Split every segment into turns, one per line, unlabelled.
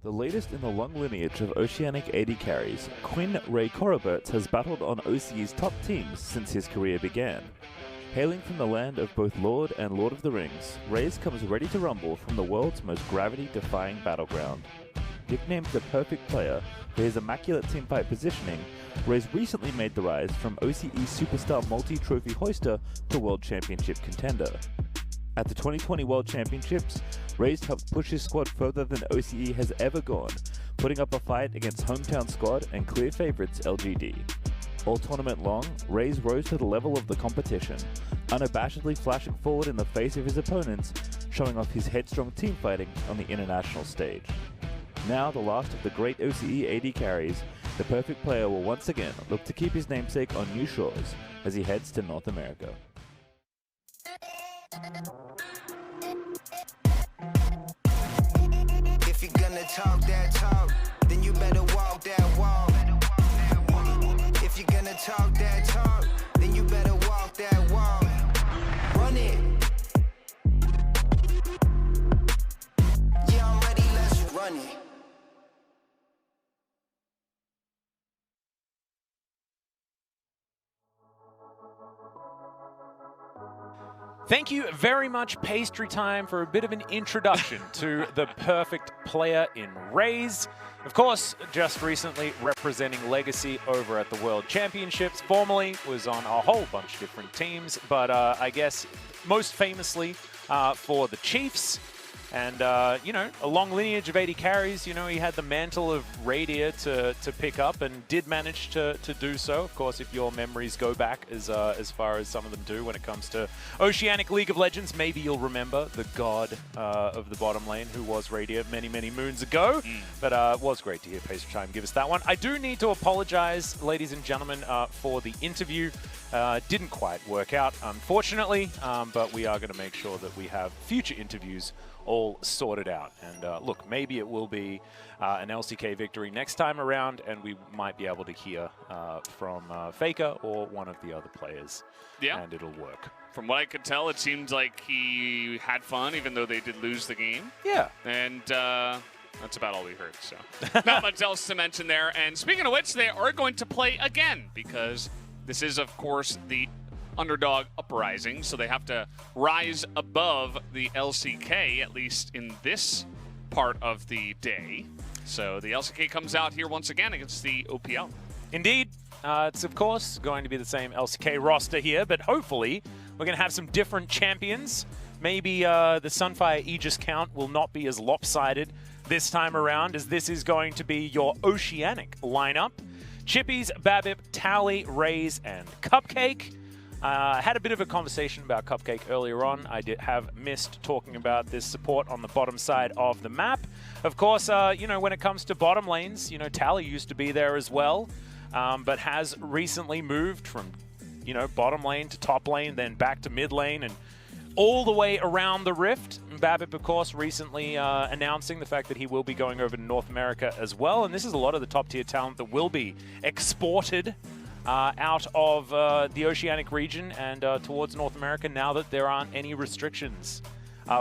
The latest in the long lineage of Oceanic AD carries, Quinn Ray Corriberts has battled on OCE's top teams since his career began. Hailing from the land of both Lord and Lord of the Rings, Raze comes ready to rumble from the world's most gravity-defying battleground. Nicknamed the perfect player for his immaculate teamfight positioning, Raze recently made the rise from OCE superstar multi-trophy hoister to World Championship contender. At the 2020 World Championships, Raze helped push his squad further than OCE has ever gone, putting up a fight against hometown squad and clear favourites LGD. All tournament long, Raze rose to the level of the competition, unabashedly flashing forward in the face of his opponents, showing off his headstrong team fighting on the international stage. Now the last of the great OCE AD carries, the perfect player will once again look to keep his namesake on new shores as he heads to North America.
If you're gonna talk that talk, then you better walk that walk. If you're gonna talk that talk, then you better walk that walk. Run it. Yeah, I'm ready, let's run it.
Thank you very much, Pastry Time, for a bit of an introduction to the perfect player in Raze. Of course, just recently representing Legacy over at the World Championships. Formerly was on a whole bunch of different teams, but I guess most famously for the Chiefs. And, you know, a long lineage of AD carries. You know, he had the mantle of Radier to pick up and did manage to do so. Of course, if your memories go back as far as some of them do when it comes to Oceanic League of Legends, maybe you'll remember the god of the bottom lane who was Radier many, many moons ago. But it was great to hear Pastry Time give us that one. I do need to apologize, ladies and gentlemen, for the interview. Didn't quite work out, unfortunately, but we are going to make sure that we have future interviews all sorted out. And look, maybe it will be an LCK victory next time around, and we might be able to hear from FLICKR or one of the other players. Yeah. And it'll work.
From what I could tell, it seemed like he had fun, even though they did lose the game.
Yeah.
And that's about all we heard, so not much else to mention there. And speaking of which, they are going to play again, because this is, of course, the Underdog Uprising, so they have to rise above the LCK, at least in this part of the day. So the LCK comes out here once again against the OPL.
Indeed. It's, of course, going to be the same LCK roster here, but hopefully we're going to have some different champions. Maybe the Sunfire Aegis count will not be as lopsided this time around, as this is going to be your Oceanic lineup. Chippies, Babip, Tally, Raze, and Cupcake. I had a bit of a conversation about Cupcake earlier on. I did have missed talking about this support on the bottom side of the map. Of course, you know, when it comes to bottom lanes, you know, Tally used to be there as well, but has recently moved from, you know, bottom lane to top lane, then back to mid lane, and all the way around the Rift. Babip, of course, recently announcing the fact that he will be going over to North America as well, and this is a lot of the top-tier talent that will be exported out of the Oceanic region and towards North America now that there aren't any restrictions,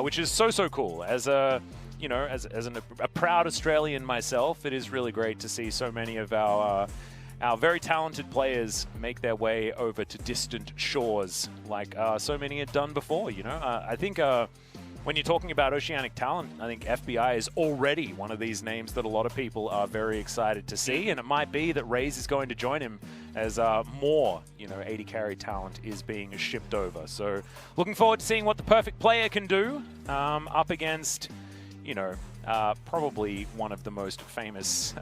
which is so cool. As a, you know, as a proud Australian myself, it is really great to see so many of our very talented players make their way over to distant shores, like so many had done before. You know, I think when you're talking about Oceanic talent, I think FBI is already one of these names that a lot of people are very excited to see, and it might be that Raze is going to join him as more, you know, AD carry talent is being shipped over. So looking forward to seeing what the perfect player can do up against, you know, probably one of the most famous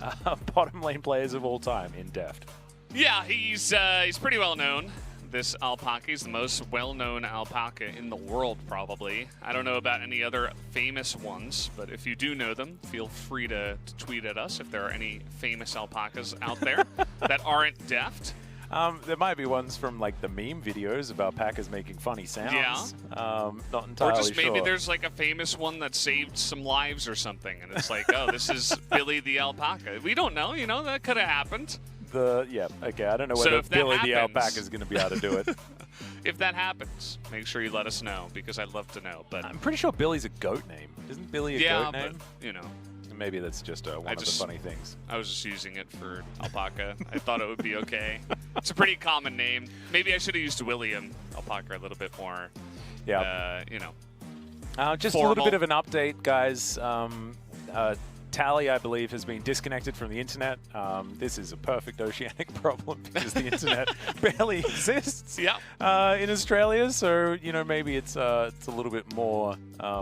bottom lane players of all time in Deft.
Yeah, he's pretty well known. This alpaca is the most well-known alpaca in the world, probably. I don't know about any other famous ones, but if you do know them, feel free to tweet at us if there are any famous alpacas out there that aren't Deft.
There might be ones from like the meme videos about alpacas making funny sounds.
Yeah.
Not entirely
Or just maybe
sure.
There's like a famous one that saved some lives or something, and it's like, oh, this is Billy the alpaca. We don't know, you know, that could have happened.
Yeah, okay, I don't know whether Billy the alpaca is going to be able to do it.
If that happens, make sure you let us know, because I'd love to know. But
I'm pretty sure Billy's a goat name. Isn't Billy a goat name?
But, you know.
maybe that's just one of the funny things.
I was just using it for alpaca. I thought it would be okay. It's a pretty common name. Maybe I should have used William Alpaca a little bit more.
Yeah.
You know.
Just
formal.
a little bit of an update, guys. Tally, I believe, has been disconnected from the internet. This is a perfect Oceanic problem because the internet barely exists in Australia. So, you know, maybe it's a little bit more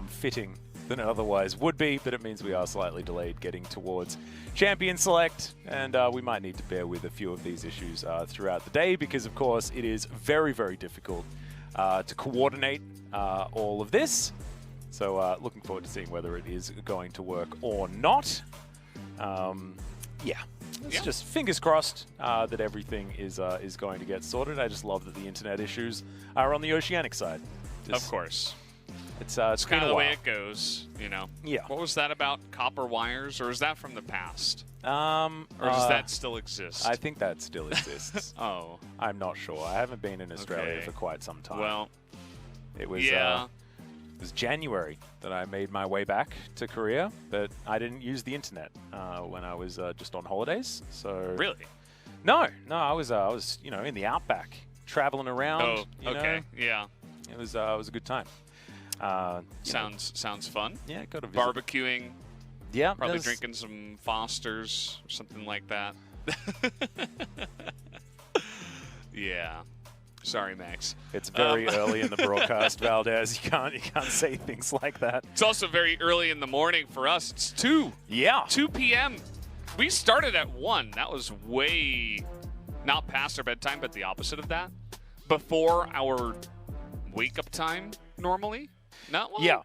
fitting than it otherwise would be, but it means we are slightly delayed getting towards Champion Select, and we might need to bear with a few of these issues throughout the day because, of course, it is very, very difficult to coordinate all of this. So looking forward to seeing whether it is going to work or not. It's just fingers crossed that everything is going to get sorted. I just love that the internet issues are on the Oceanic side.
Of course.
It's
kind of the way it goes, you know.
Yeah.
What was that about? Copper wires, or is that from the past? Or does that still exist?
I think that still exists.
Oh.
I'm not sure. I haven't been in Australia for quite some time.
Well,
it was it was January that I made my way back to Korea, but I didn't use the internet when I was just on holidays. So
really?
No, I was you know, in the outback, traveling around.
Oh,
you know.
okay, yeah.
It was a good time.
Sounds fun.
Yeah, got to visit.
Barbecuing.
Yeah,
probably drinking some Fosters or something like that. Yeah. Sorry, Max.
It's very early in the broadcast, Valdez. You can't say things like that.
It's also very early in the morning for us. It's 2.
Yeah.
2 p.m. We started at 1. That was way not past our bedtime, but the opposite of that. Before our wake-up time normally. Not well,
Yeah.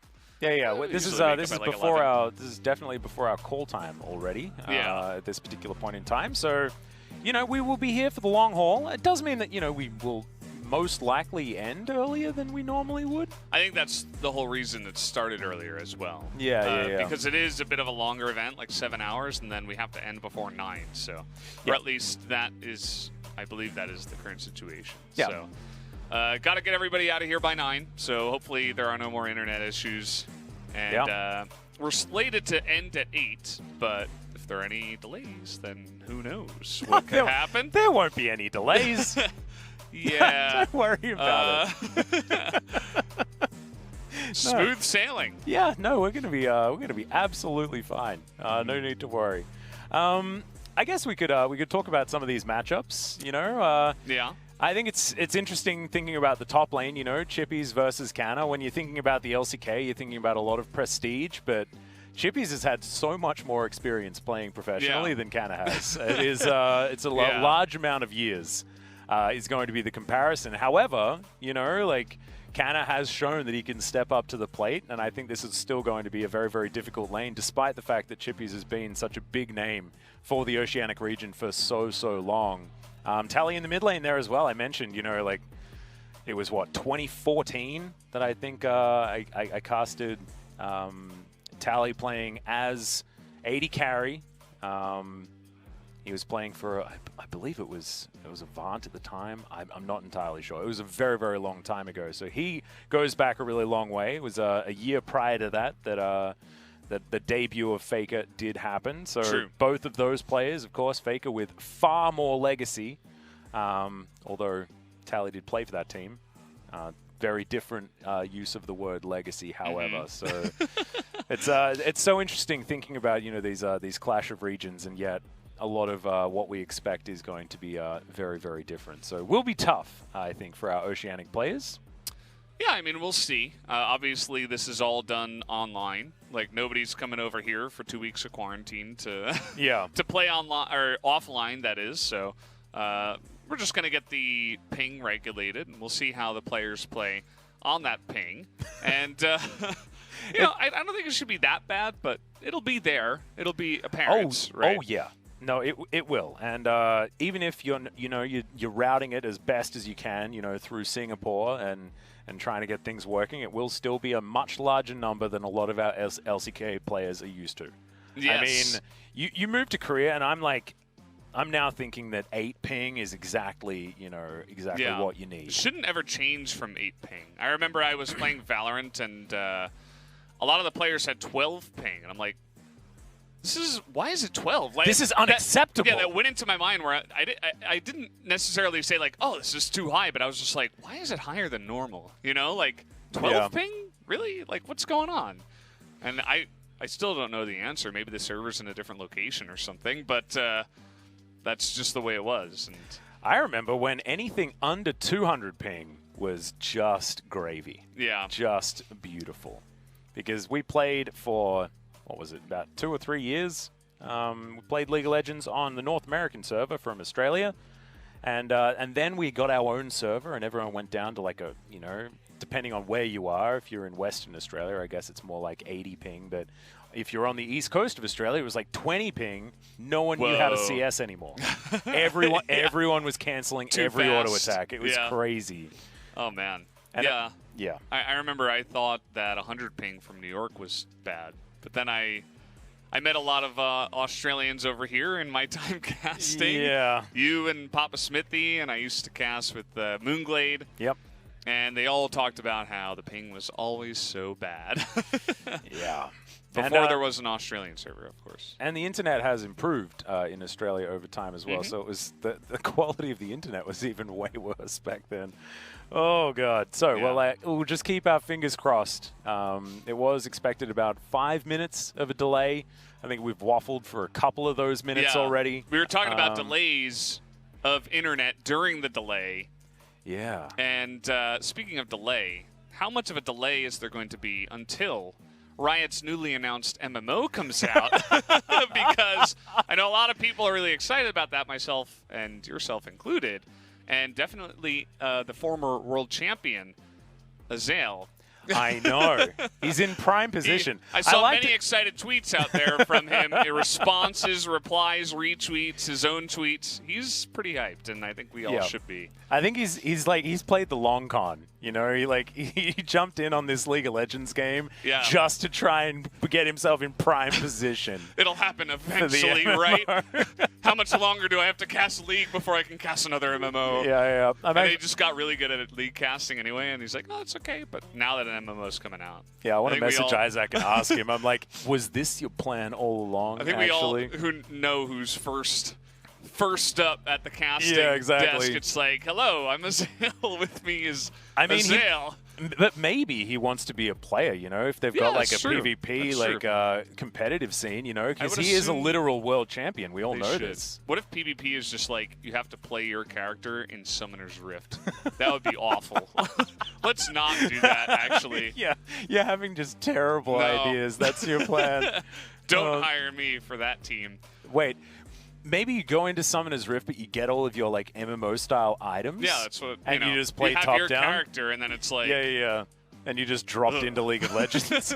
This is
like
before
11.
this is definitely before our call time already.
Yeah.
At this particular point in time. So, you know, we will be here for the long haul. It does mean that, you know, we will most likely end earlier than we normally would.
I think that's the whole reason it started earlier as well.
Yeah.
Because it is a bit of a longer event, like 7 hours, and then we have to end before 9. So, or at least that is, I believe that is the current situation.
Yeah.
So, got to get everybody out of here by 9. So hopefully there are no more internet issues. And we're slated to end at 8, but if there are any delays, then who knows what could happen?
There won't be any delays.
Yeah.
Don't worry about it.
Smooth sailing.
Yeah, no, we're gonna be absolutely fine. No need to worry. I guess we could talk about some of these matchups. You know.
Yeah.
I think it's interesting thinking about the top lane. You know, Chippies versus Canna. When you're thinking about the LCK, you're thinking about a lot of prestige, but Chippies has had so much more experience playing professionally than Canna has. It's a large amount of years. Is going to be the comparison. However, you know, like Canna has shown that he can step up to the plate, and I think this is still going to be a very, very difficult lane, despite the fact that Chippies has been such a big name for the Oceanic region for so long. Tally in the mid lane there as well. I mentioned, you know, like it was 2014 that I think I casted Tally playing as AD carry. He was playing for, I believe it was Avant at the time. I'm not entirely sure. It was a very, very long time ago. So he goes back a really long way. It was a year prior to that the debut of FLICKR did happen. So both of those players, of course, FLICKR with far more legacy, although Tally did play for that team. Very different use of the word legacy, however. So it's so interesting thinking about, you know, these clash of regions, and yet a lot of what we expect is going to be very, very different. So it will be tough, I think, for our Oceanic players.
Yeah, I mean, we'll see. Obviously, this is all done online. Like, nobody's coming over here for 2 weeks of quarantine to to play online or offline. That is. So we're just going to get the ping regulated, and we'll see how the players play on that ping. And you know, I don't think it should be that bad, but it'll be there. It'll be apparent. Right?
Oh yeah. No, it will, and even if you're routing it as best as you can, you know, through Singapore and trying to get things working, it will still be a much larger number than a lot of our LCK players are used to.
Yes.
I mean, you move to Korea, and I'm now thinking that 8 ping is exactly what you need.
It shouldn't ever change from 8 ping. I remember I was playing Valorant, and a lot of the players had 12 ping, and I'm like, why is it 12? Like,
This is unacceptable.
That went into my mind where I didn't necessarily say like, oh, this is too high, but I was just like, why is it higher than normal? You know, like 12 ping? Really? Like, what's going on? And I still don't know the answer. Maybe the server's in a different location or something, but that's just the way it was. And
I remember when anything under 200 ping was just gravy.
Yeah.
Just beautiful. Because we played for, what was it, about 2 or 3 years? We played League of Legends on the North American server from Australia. And then we got our own server, and everyone went down to like a, you know, depending on where you are. If you're in Western Australia, I guess it's more like 80 ping. But if you're on the east coast of Australia, it was like 20 ping. No one knew how to CS anymore. Everyone was canceling every auto attack. It was crazy.
Oh, man.
And
yeah. I remember I thought that 100 ping from New York was bad. But then I met a lot of Australians over here in my time casting.
Yeah.
You and Papa Smithy, and I used to cast with Moonglade.
Yep.
And they all talked about how the ping was always so bad.
Yeah.
Before there was an Australian server, of course.
And the internet has improved in Australia over time as well. So it was the quality of the internet was even way worse back then. Oh, God. So, well, we'll just keep our fingers crossed. It was expected about 5 minutes of a delay. I think we've waffled for a couple of those minutes already.
We were talking about delays of internet during the delay.
Yeah.
And speaking of delay, how much of a delay is there going to be until Riot's newly announced MMO comes out? Because I know a lot of people are really excited about that, myself and yourself included. And definitely the former world champion, Azael.
I know. He's in prime position.
I saw many excited tweets out there from him. Responses, replies, retweets, his own tweets. He's pretty hyped, and I think we all should be.
I think he's played the long con. You know, he jumped in on this League of Legends game just to try and get himself in prime position.
It'll happen eventually, right? How much longer do I have to cast League before I can cast another MMO?
Yeah.
And he just got really good at League casting anyway, and he's like, oh, it's okay. But now that an MMO's coming out.
Yeah, I want to message Isaac and ask him. I'm like, was this your plan all along,
I think we all who know who's first up at the casting desk. It's like, hello, I'm Azael. With me is Azael.
But maybe he wants to be a player, you know, if they've got like a PvP, competitive scene, you know, because he is a literal world champion. We all know this.
What if PvP is just like you have to play your character in Summoner's Rift? That would be awful. Let's not do that, actually.
Yeah, you're having just terrible ideas. That's your plan.
Don't hire me for that team.
Wait. Maybe you go into Summoner's Rift, but you get all of your like MMO-style items.
Yeah, that's what.
And you just play top
down. You have your
down.
character, and then it's like.
Yeah. And you just dropped into League of Legends.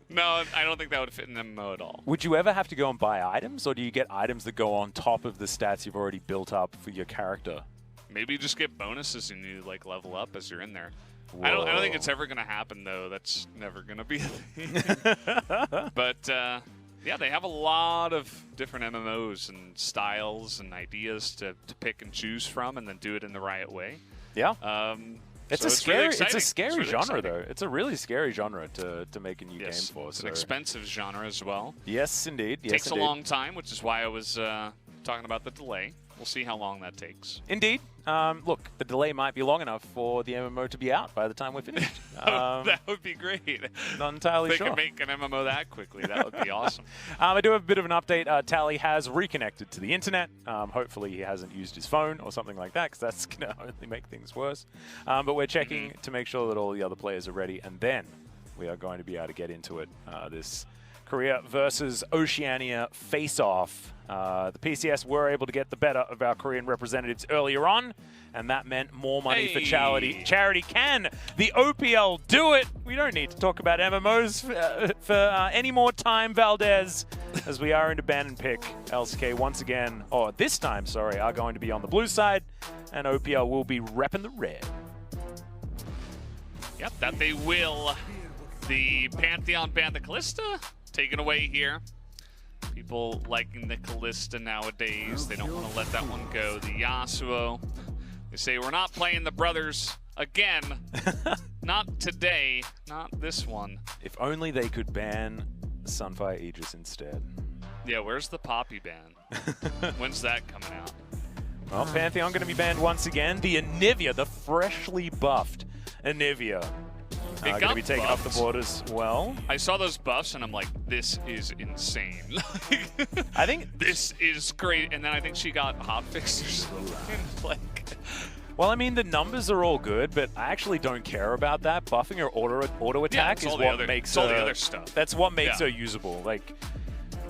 No, I don't think that would fit in MMO at all.
Would you ever have to go and buy items, or do you get items that go on top of the stats you've already built up for your character?
Maybe you just get bonuses and you like level up as you're in there. Whoa. I don't think it's ever gonna happen though. That's never gonna be a thing. But. Yeah, they have a lot of different MMOs and styles and ideas to pick and choose from, and then do it in the right way.
Yeah, it's a scary genre,
exciting.
though. It's a really scary genre to make a new game for.
It's an expensive genre as well.
Yes, indeed.
Takes a long time, which is why I was talking about the delay. We'll see how long that takes.
Indeed. Look, the delay might be long enough for the MMO to be out by the time we're finished.
That would be great.
Not entirely sure.
They could make an MMO that quickly. That would be awesome.
I do have a bit of an update. Tally has reconnected to the internet. Hopefully he hasn't used his phone or something like that, because that's going to only make things worse. But we're checking to make sure that all the other players are ready, and then we are going to be able to get into it. This Korea versus Oceania face-off. The PCS were able to get the better of our Korean representatives earlier on, and that meant more money for charity. Charity can the OPL do it? We don't need to talk about MMOs for any more time, Valdez, as we are into ban and pick. LCK once again, or this time, sorry, are going to be on the blue side, and OPL will be repping the red.
Yep, that they will. The Pantheon ban the Callista taken away here. People liking the Callista nowadays. They don't want to let that one go. The Yasuo. They say, we're not playing the brothers again. Not today. Not this one.
If only they could ban Sunfire Aegis instead.
Yeah, where's the Poppy ban? When's that coming out?
Well, Pantheon going to be banned once again. The Anivia, the freshly buffed Anivia, going to be taking off the board as well.
I saw those buffs and I'm like, this is insane.
I think
this is great. And then I think she got hotfixed or something. Like,
well, I mean, the numbers are all good, but I actually don't care about that. Buffing her auto attack is what makes her.
All the other stuff.
That's what makes her usable. Like,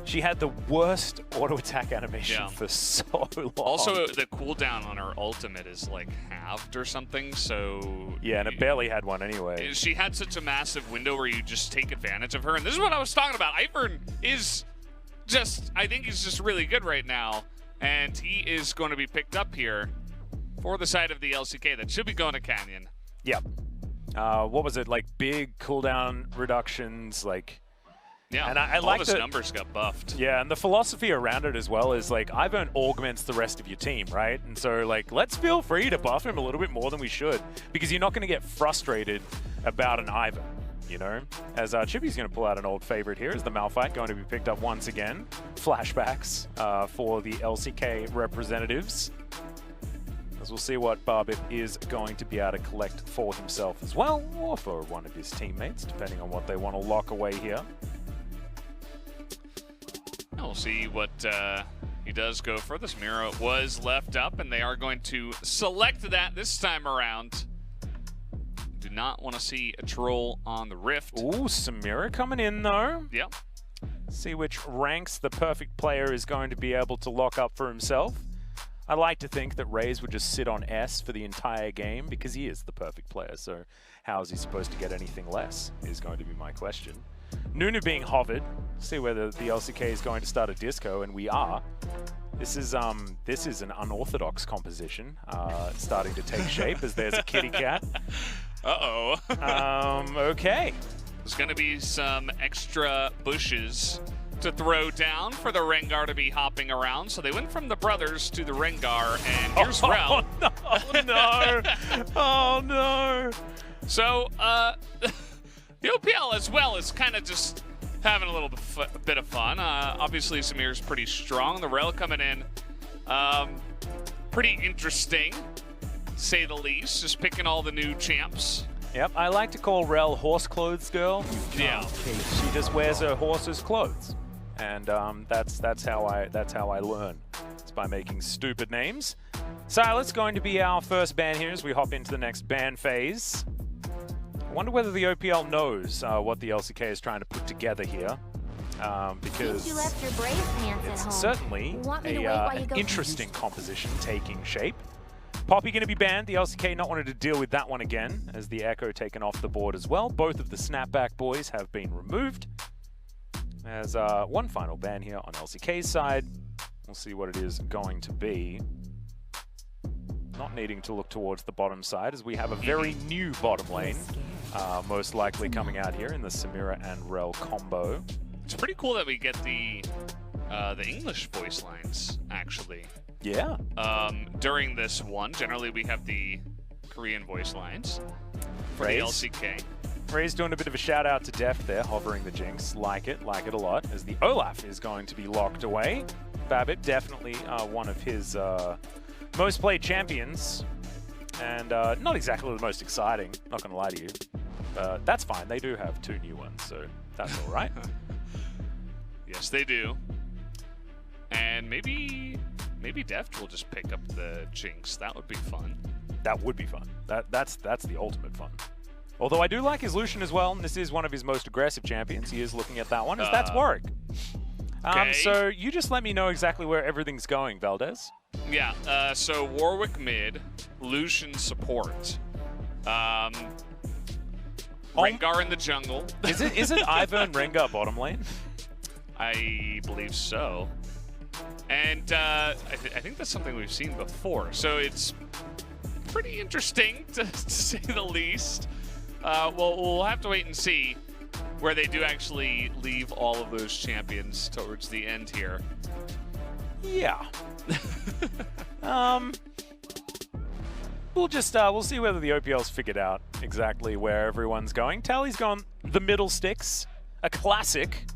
she had the worst auto attack animation for so long.
Also, the cooldown on her ultimate is like halved or something. So
yeah, and it barely had one anyway.
She had such a massive window where you just take advantage of her, and this is what I was talking about. Ivern is just, I think he's just really good right now, and he is going to be picked up here for the side of the LCK that should be going to Canyon.
Yep. What was it, like big cooldown reductions, like.
Yeah,
and I
all
like
his numbers got buffed.
Yeah, and the philosophy around it as well is like Ivern augments the rest of your team, right? And so like let's feel free to buff him a little bit more than we should, because you're not going to get frustrated about an Ivern, you know? As Chippy's going to pull out an old favorite here, is the Malphite going to be picked up once again. Flashbacks for the LCK representatives. As we'll see what Barbip is going to be able to collect for himself as well, or for one of his teammates, depending on what they want to lock away here.
We'll see what he does go for. This mirror was left up, and they are going to select that this time around. Do not want to see a troll on the Rift.
Ooh, Samira coming in, though.
Yep.
See which ranks the perfect player is going to be able to lock up for himself. I like to think that Raze would just sit on S for the entire game, because he is the perfect player, so how is he supposed to get anything less, is going to be my question. Nunu being hovered. See whether the LCK is going to start a disco, and we are. This is an unorthodox composition starting to take shape as there's a kitty cat.
Uh-oh.
Okay.
There's going to be some extra bushes to throw down for the Rengar to be hopping around. So they went from the brothers to the Rengar, and here's Rel.
Oh, no. Oh, no.
So, the OPL as well is kind of just having a little bit of fun. Obviously, Samir's pretty strong. The Rel coming in, pretty interesting, to say the least. Just picking all the new champs.
Yep, I like to call Rel horse clothes girl.
Yeah,
she just wears her horse's clothes, and that's how I learn. It's by making stupid names. Silas going to be our first ban here as we hop into the next ban phase. I wonder whether the OPL knows what the LCK is trying to put together here, because
you left your brave pants
it's
at home.
certainly an interesting composition taking shape. Poppy going to be banned, the LCK not wanting to deal with that one again, as the Echo taken off the board as well. Both of the snapback boys have been removed. As one final ban here on LCK's side. We'll see what it is going to be. Not needing to look towards the bottom side, as we have a very new bottom lane, most likely coming out here in the Samira and Rel combo.
It's pretty cool that we get the English voice lines, actually.
Yeah.
During this one, generally we have the Korean voice lines for
Raze.
the LCK.
Raze doing a bit of a shout out to Deft there, hovering the Jinx. Like it a lot, as the Olaf is going to be locked away. Babbitt, definitely one of his most played champions, and not exactly the most exciting, not going to lie to you. That's fine, they do have 2 new ones, so that's all right.
Yes, they do. And maybe Deft will just pick up the Jinx. That would be fun.
That would be fun. That's the ultimate fun. Although I do like his Lucian as well, and this is one of his most aggressive champions. He is looking at that one, as that's Warwick.
Okay.
So you just let me know exactly where everything's going, Valdez.
Yeah, so Warwick mid, Lucian support. Rengar in the jungle.
Is it Ivern Rengar bottom lane?
I believe so. And I think that's something we've seen before. So it's pretty interesting, to say the least. Well, we'll have to wait and see where they do actually leave all of those champions towards the end here.
Yeah. We'll see whether the OPL's figured out exactly where everyone's going. Tally's gone the middle sticks, a classic.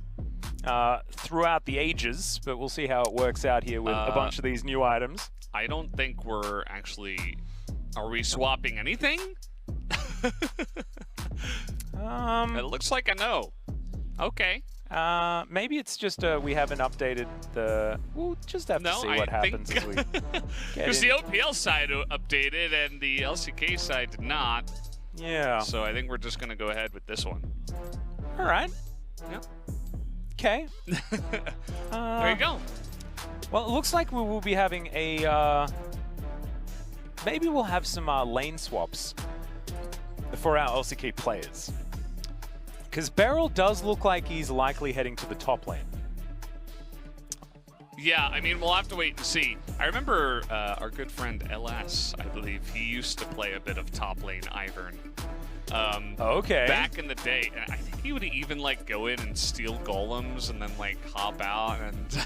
throughout the ages, but we'll see how it works out here with a bunch of these new items.
I don't think we're actually... Are we swapping anything? It looks like a no. Okay.
Maybe it's just we haven't updated the... We'll just have to see what happens as we
because the OPL side updated and the LCK side did not.
Yeah.
So I think we're just going to go ahead with this one.
All right.
Yeah.
Okay.
There you go.
Well, it looks like we will be having a... maybe we'll have some lane swaps for our LCK players. Because Beryl does look like he's likely heading to the top lane.
Yeah, I mean, we'll have to wait and see. I remember our good friend LS, I believe, he used to play a bit of top lane Ivern.
Okay.
Back in the day, and I think he would even like go in and steal golems and then like hop out and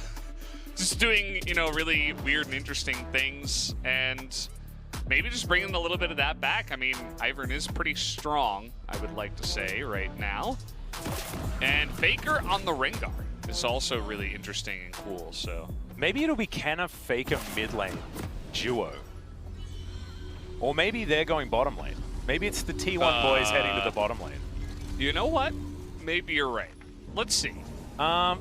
just doing, you know, really weird and interesting things, and maybe just bringing a little bit of that back. I mean, Ivern is pretty strong, I would like to say, right now. And FLICKR on the Rengar is also really interesting and cool, so.
Maybe it'll be Canna FLICKR mid lane duo. Or maybe they're going bottom lane. Maybe it's the T1 boys heading to the bottom lane.
You know what? Maybe you're right. Let's see.
I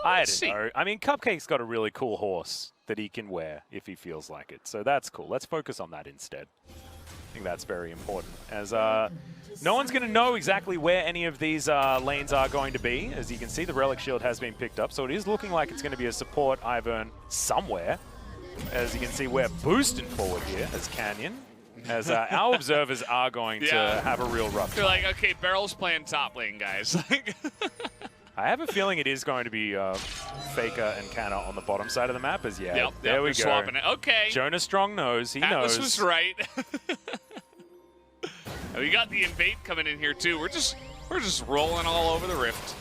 don't know. I mean, Cupcake's got a really cool horse that he can wear if he feels like it. So that's cool. Let's focus on that instead. I think that's very important. As no one's going to know exactly where any of these lanes are going to be. As you can see, the Relic Shield has been picked up. So it is looking like it's going to be a support Ivern somewhere. As you can see, we're boosting forward here as Canyon. As our observers are going to have a real rough time.
They're like, okay, Beryl's playing top lane, guys.
I have a feeling it is going to be FLICKR and Canna on the bottom side of the map. As there we go.
Swapping it. Okay.
Jonah Strong knows. He
Atlas
knows.
was right. We got the invade coming in here too. We're just rolling all over the rift.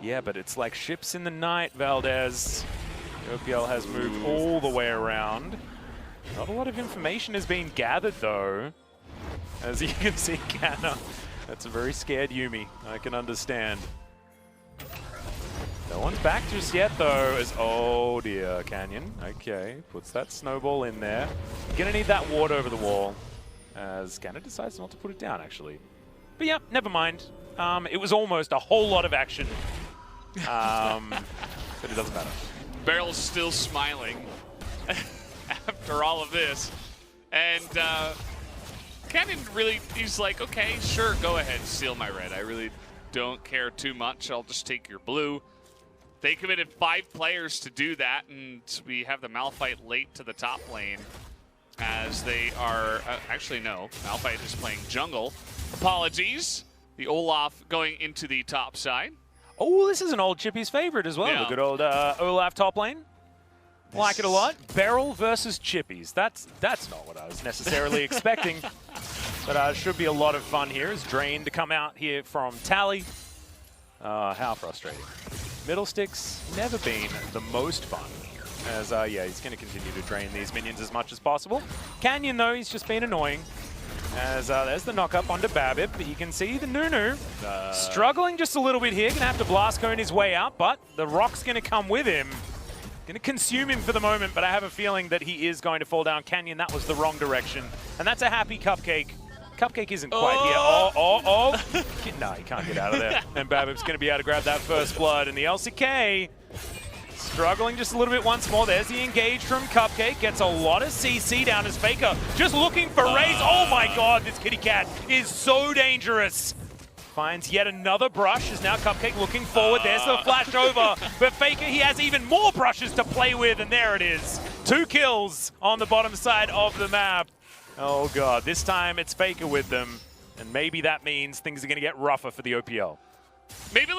Yeah, but it's like ships in the night, Valdez. The OPL has moved all the way around. Not a lot of information has been gathered though. As you can see, Canna. That's a very scared Yuumi. I can understand. No one's back just yet, though, as, oh dear, Canyon. Okay, puts that snowball in there. Gonna need that ward over the wall, as Canna decides not to put it down, actually. But yeah, never mind. It was almost a whole lot of action. But it doesn't matter.
Beryl's still smiling after all of this. And Canyon really, he's like, okay, sure, go ahead, steal my red. I really don't care too much. I'll just take your blue. They committed 5 players to do that, and we have the Malphite late to the top lane as they are, actually no, Malphite is playing jungle. Apologies. The Olaf going into the top side.
Oh, this is an old Chippy's favorite as well.
Yeah.
The good old Olaf top lane. Like it a lot. Beryl versus Chippies. That's not what I was necessarily expecting. But should be a lot of fun here. As Drain to come out here from Tally. How frustrating. Middlestick's never been the most fun. As, yeah, he's going to continue to drain these minions as much as possible. Canyon, though, he's just been annoying. As there's the knock-up onto Babip, but you can see the Nunu struggling just a little bit here. Going to have to blast cone his way out, but the rock's going to come with him. Going to consume him for the moment, but I have a feeling that he is going to fall down. Canyon, that was the wrong direction. And that's a happy Cupcake. Cupcake isn't quite here. No, he can't get out of there. And Babip's going to be able to grab that first blood. And the LCK struggling just a little bit once more. There's the engage from Cupcake. Gets a lot of CC down as FLICKR. Just looking for Raze. Oh my god, this kitty cat is so dangerous. Finds yet another brush. Is now Cupcake looking forward. There's the flash over. But FLICKR, he has even more brushes to play with. And there it is. 2 kills on the bottom side of the map. Oh god, this time it's FLICKR with them. And maybe that means things are going to get rougher for the OPL.
Maybe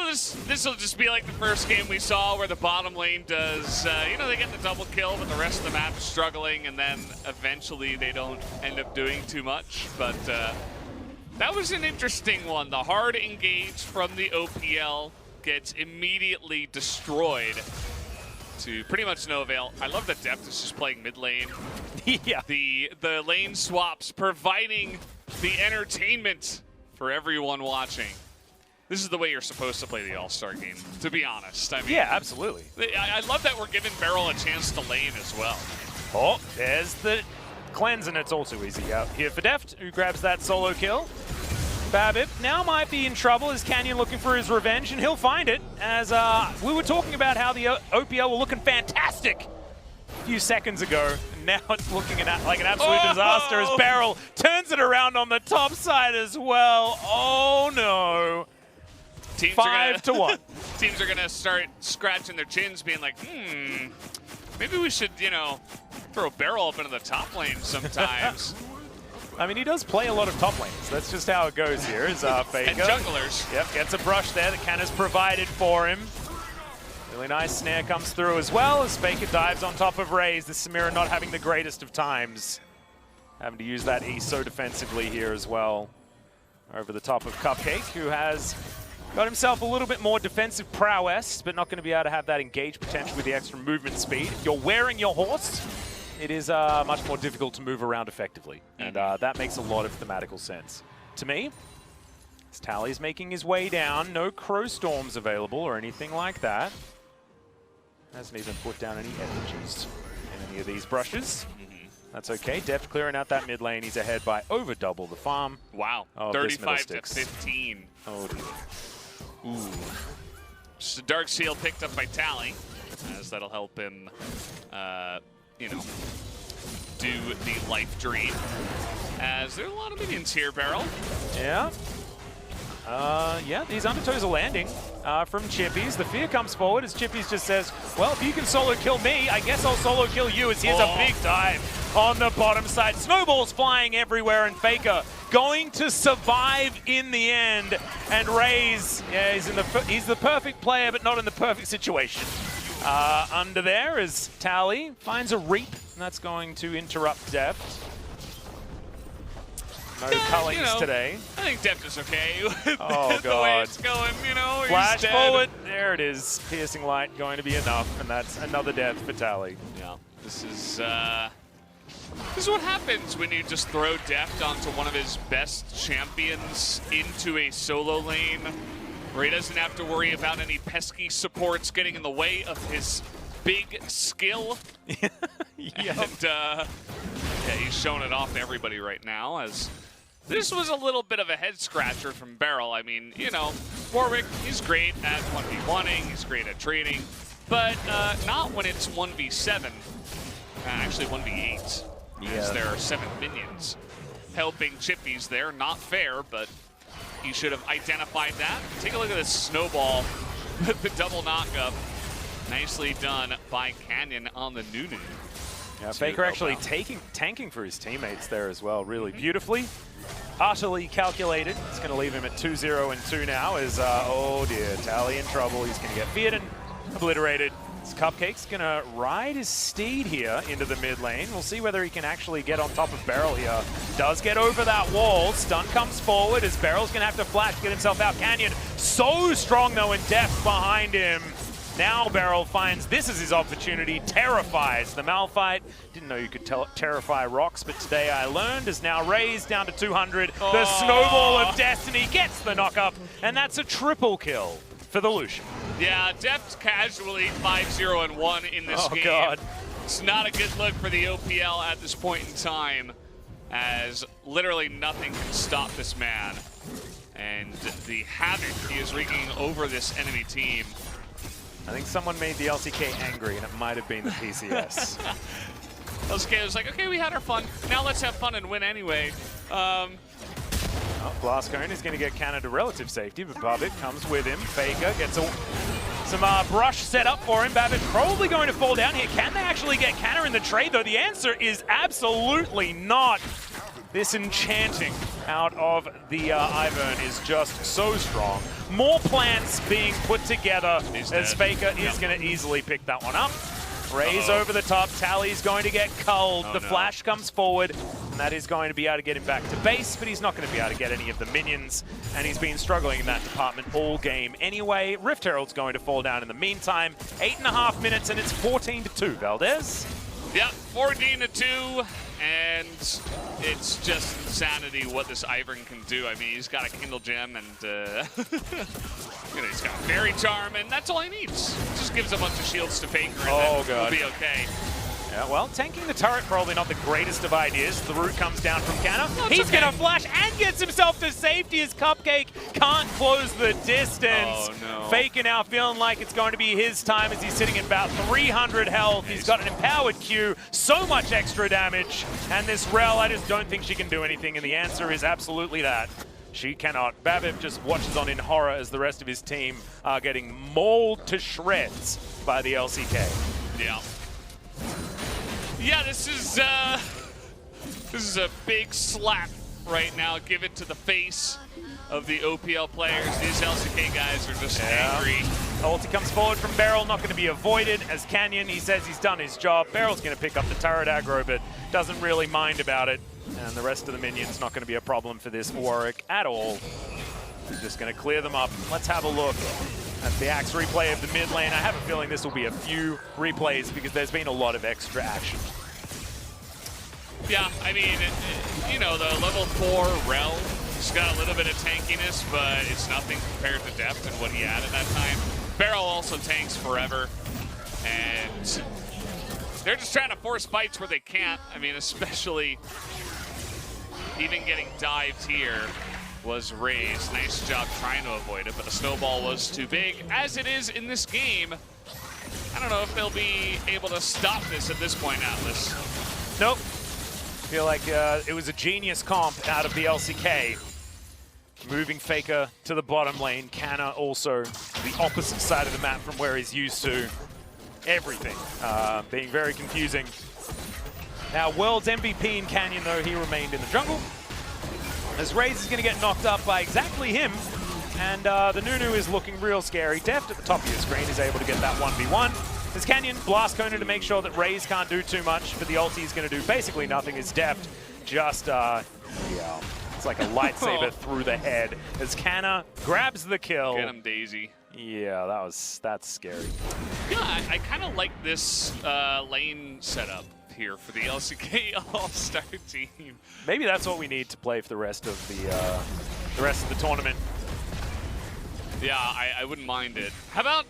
this will just be like the first game we saw where the bottom lane does, you know, they get the double kill, but the rest of the map is struggling, and then eventually they don't end up doing too much. But that was an interesting one. The hard engage from the OPL gets immediately destroyed to pretty much no avail. I love that Depth is just playing mid lane.
Yeah.
The lane swaps providing the entertainment for everyone watching. This is the way you're supposed to play the All-Star game, to be honest. I mean,
Yeah, absolutely.
I love that we're giving Beryl a chance to lane as well.
Oh, there's the cleanse, and it's all too easy out here for Deft, who grabs that solo kill. Babip now might be in trouble as Canyon looking for his revenge, and he'll find it. As we were talking about how the OPL were looking fantastic a few seconds ago. Now it's looking like an absolute disaster as Beryl turns it around on the top side as well. Oh no. 5-1.
Teams are going to start scratching their chins, being like, maybe we should, you know, throw Beryl up into the top lane sometimes.
I mean, he does play a lot of top lanes. That's just how it goes here. Is FLICKR.
And junglers.
Yep, gets a brush there that Canna's provided for him. Really nice snare comes through as well as FLICKR dives on top of Raze. The Samira not having the greatest of times. Having to use that E so defensively here as well. Over the top of Cupcake, who has got himself a little bit more defensive prowess, but not going to be able to have that engage potential with the extra movement speed. If you're wearing your horse, it is much more difficult to move around effectively. And that makes a lot of thematical sense. To me, as Tally's making his way down, no Crow Storms available or anything like that. Hasn't even put down any effigies in any of these brushes. That's okay. Deft clearing out that mid lane. He's ahead by over double the farm.
Wow, 35 to 15.
Oh dear.
Ooh. Just a Dark Seal picked up by Tally, as that'll help him, you know, do the life dream. As there are a lot of minions here, Beryl.
Yeah. Yeah, these undertows are landing from Chippies. The fear comes forward as Chippies just says, well, if you can solo kill me, I guess I'll solo kill you, as here's a big dive on the bottom side. Snowballs flying everywhere, and FLICKR going to survive in the end. And Raze, yeah, he's the perfect player, but not in the perfect situation. Under there is Tally, finds a Reap, and that's going to interrupt Deft. No cullings, you know, today.
I think Deft is okay with
the
way it's going, you know.
Flash forward. There it is. Piercing Light going to be enough, and that's another death for Tally.
Yeah. This is what happens when you just throw Deft onto one of his best champions into a solo lane, where he doesn't have to worry about any pesky supports getting in the way of his big skill.
Yep.
And yeah, he's showing it off to everybody right now, as this was a little bit of a head scratcher from Beryl. I mean, you know, Warwick, he's great at 1v1ing, he's great at trading, but not when it's 1v7, actually 1v8, as there are 7 minions helping Chippies there. Not fair, but he should have identified that. Take a look at this snowball with the double knockup. Nicely done by Canyon on the Nunu.
Yeah, FLICKR actually tanking for his teammates there as well, really beautifully. Utterly calculated. It's going to leave him at 2-0 and 2 now as, oh dear, Tally in trouble. He's going to get feared and obliterated. This Cupcake's going to ride his steed here into the mid lane. We'll see whether he can actually get on top of Beryl here. Does get over that wall. Stun comes forward as Beryl's going to have to flash to get himself out. Canyon so strong though, and Deft behind him. Now Beryl finds this is his opportunity, terrifies the Malphite. Didn't know you could terrify rocks, but today I learned. Is now raised down to 200. Oh. The Snowball of Destiny gets the knock-up, and that's a triple kill for the Lucian.
Yeah, Deft casually 5-0 and 1 in this game.
God.
It's not a good look for the OPL at this point in time, as literally nothing can stop this man. And the havoc he is wreaking over this enemy team.
I think someone made the LCK angry, and it might have been the PCS.
LCK was like, okay, we had our fun. Now let's have fun and win anyway.
Blastcone is going to get Canada relative safety, but Babbitt comes with him. FLICKR gets some brush set up for him. Babbitt probably going to fall down here. Can they actually get Canada in the trade, though? The answer is absolutely not. This enchanting out of the Ivern is just so strong. More plants being put together as FLICKR is going to easily pick that one up. Raze over the top. Tally's going to get culled. The flash comes forward, and that is going to be able to get him back to base, but he's not going to be able to get any of the minions, and he's been struggling in that department all game anyway. Rift Herald's going to fall down in the meantime. 8.5 minutes, and it's 14-2, Valdez.
Yep, 14-2. and it's just insanity what this Ivern can do. I mean, he's got a Kindle Gem, and you know, he's got a Fairy Charm, and that's all he needs. Just gives a bunch of shields to FLICKR, and then we'll be okay.
Yeah, well, tanking the turret probably not the greatest of ideas. The root comes down from Canna. He's
okay.
going to flash and gets himself to safety as Cupcake can't close the distance.
Oh, no.
FLICKR now feeling like it's going to be his time as he's sitting at about 300 health. He's got an empowered Q, so much extra damage. And this Rel, I just don't think she can do anything. And the answer is absolutely that. She cannot. Babip just watches on in horror as the rest of his team are getting mauled to shreds by the LCK.
Yeah. Yeah, this is a big slap right now. Give it to the face of the OPL players. These LCK guys are just angry.
Ulti comes forward from Beryl, not going to be avoided. As Canyon, he says he's done his job. Beryl's going to pick up the turret aggro, but doesn't really mind about it. And the rest of the minions not going to be a problem for this Warwick at all. Just going to clear them up. Let's have a look at the Axe replay of the mid lane. I have a feeling this will be a few replays because there's been a lot of extra action.
Yeah, I mean, you know, the level 4 Rel, he's got a little bit of tankiness, but it's nothing compared to depth and what he had at that time. Beryl also tanks forever, and they're just trying to force fights where they can't. I mean, especially even getting dived here was raised. Nice job trying to avoid it, but the snowball was too big. As it is in this game, I don't know if they'll be able to stop this at this point, Atlas.
Nope. I feel like it was a genius comp out of the LCK. Moving FLICKR to the bottom lane. Canna also the opposite side of the map from where he's used to. Everything being very confusing. Now, World's MVP in Canyon, though, he remained in the jungle. As Raze is going to get knocked up by exactly him. And the Nunu is looking real scary. Deft at the top of your screen is able to get that 1v1. As Canyon blast Kona to make sure that Raze can't do too much, but the ulti is going to do basically nothing as Deft just, yeah, it's like a lightsaber through the head as Canna grabs the kill.
Get him, Daisy.
Yeah, that's scary.
Yeah, I kind of like this lane setup here for the LCK All-Star team.
Maybe that's what we need to play for the rest of the tournament.
Yeah, I wouldn't mind it. How about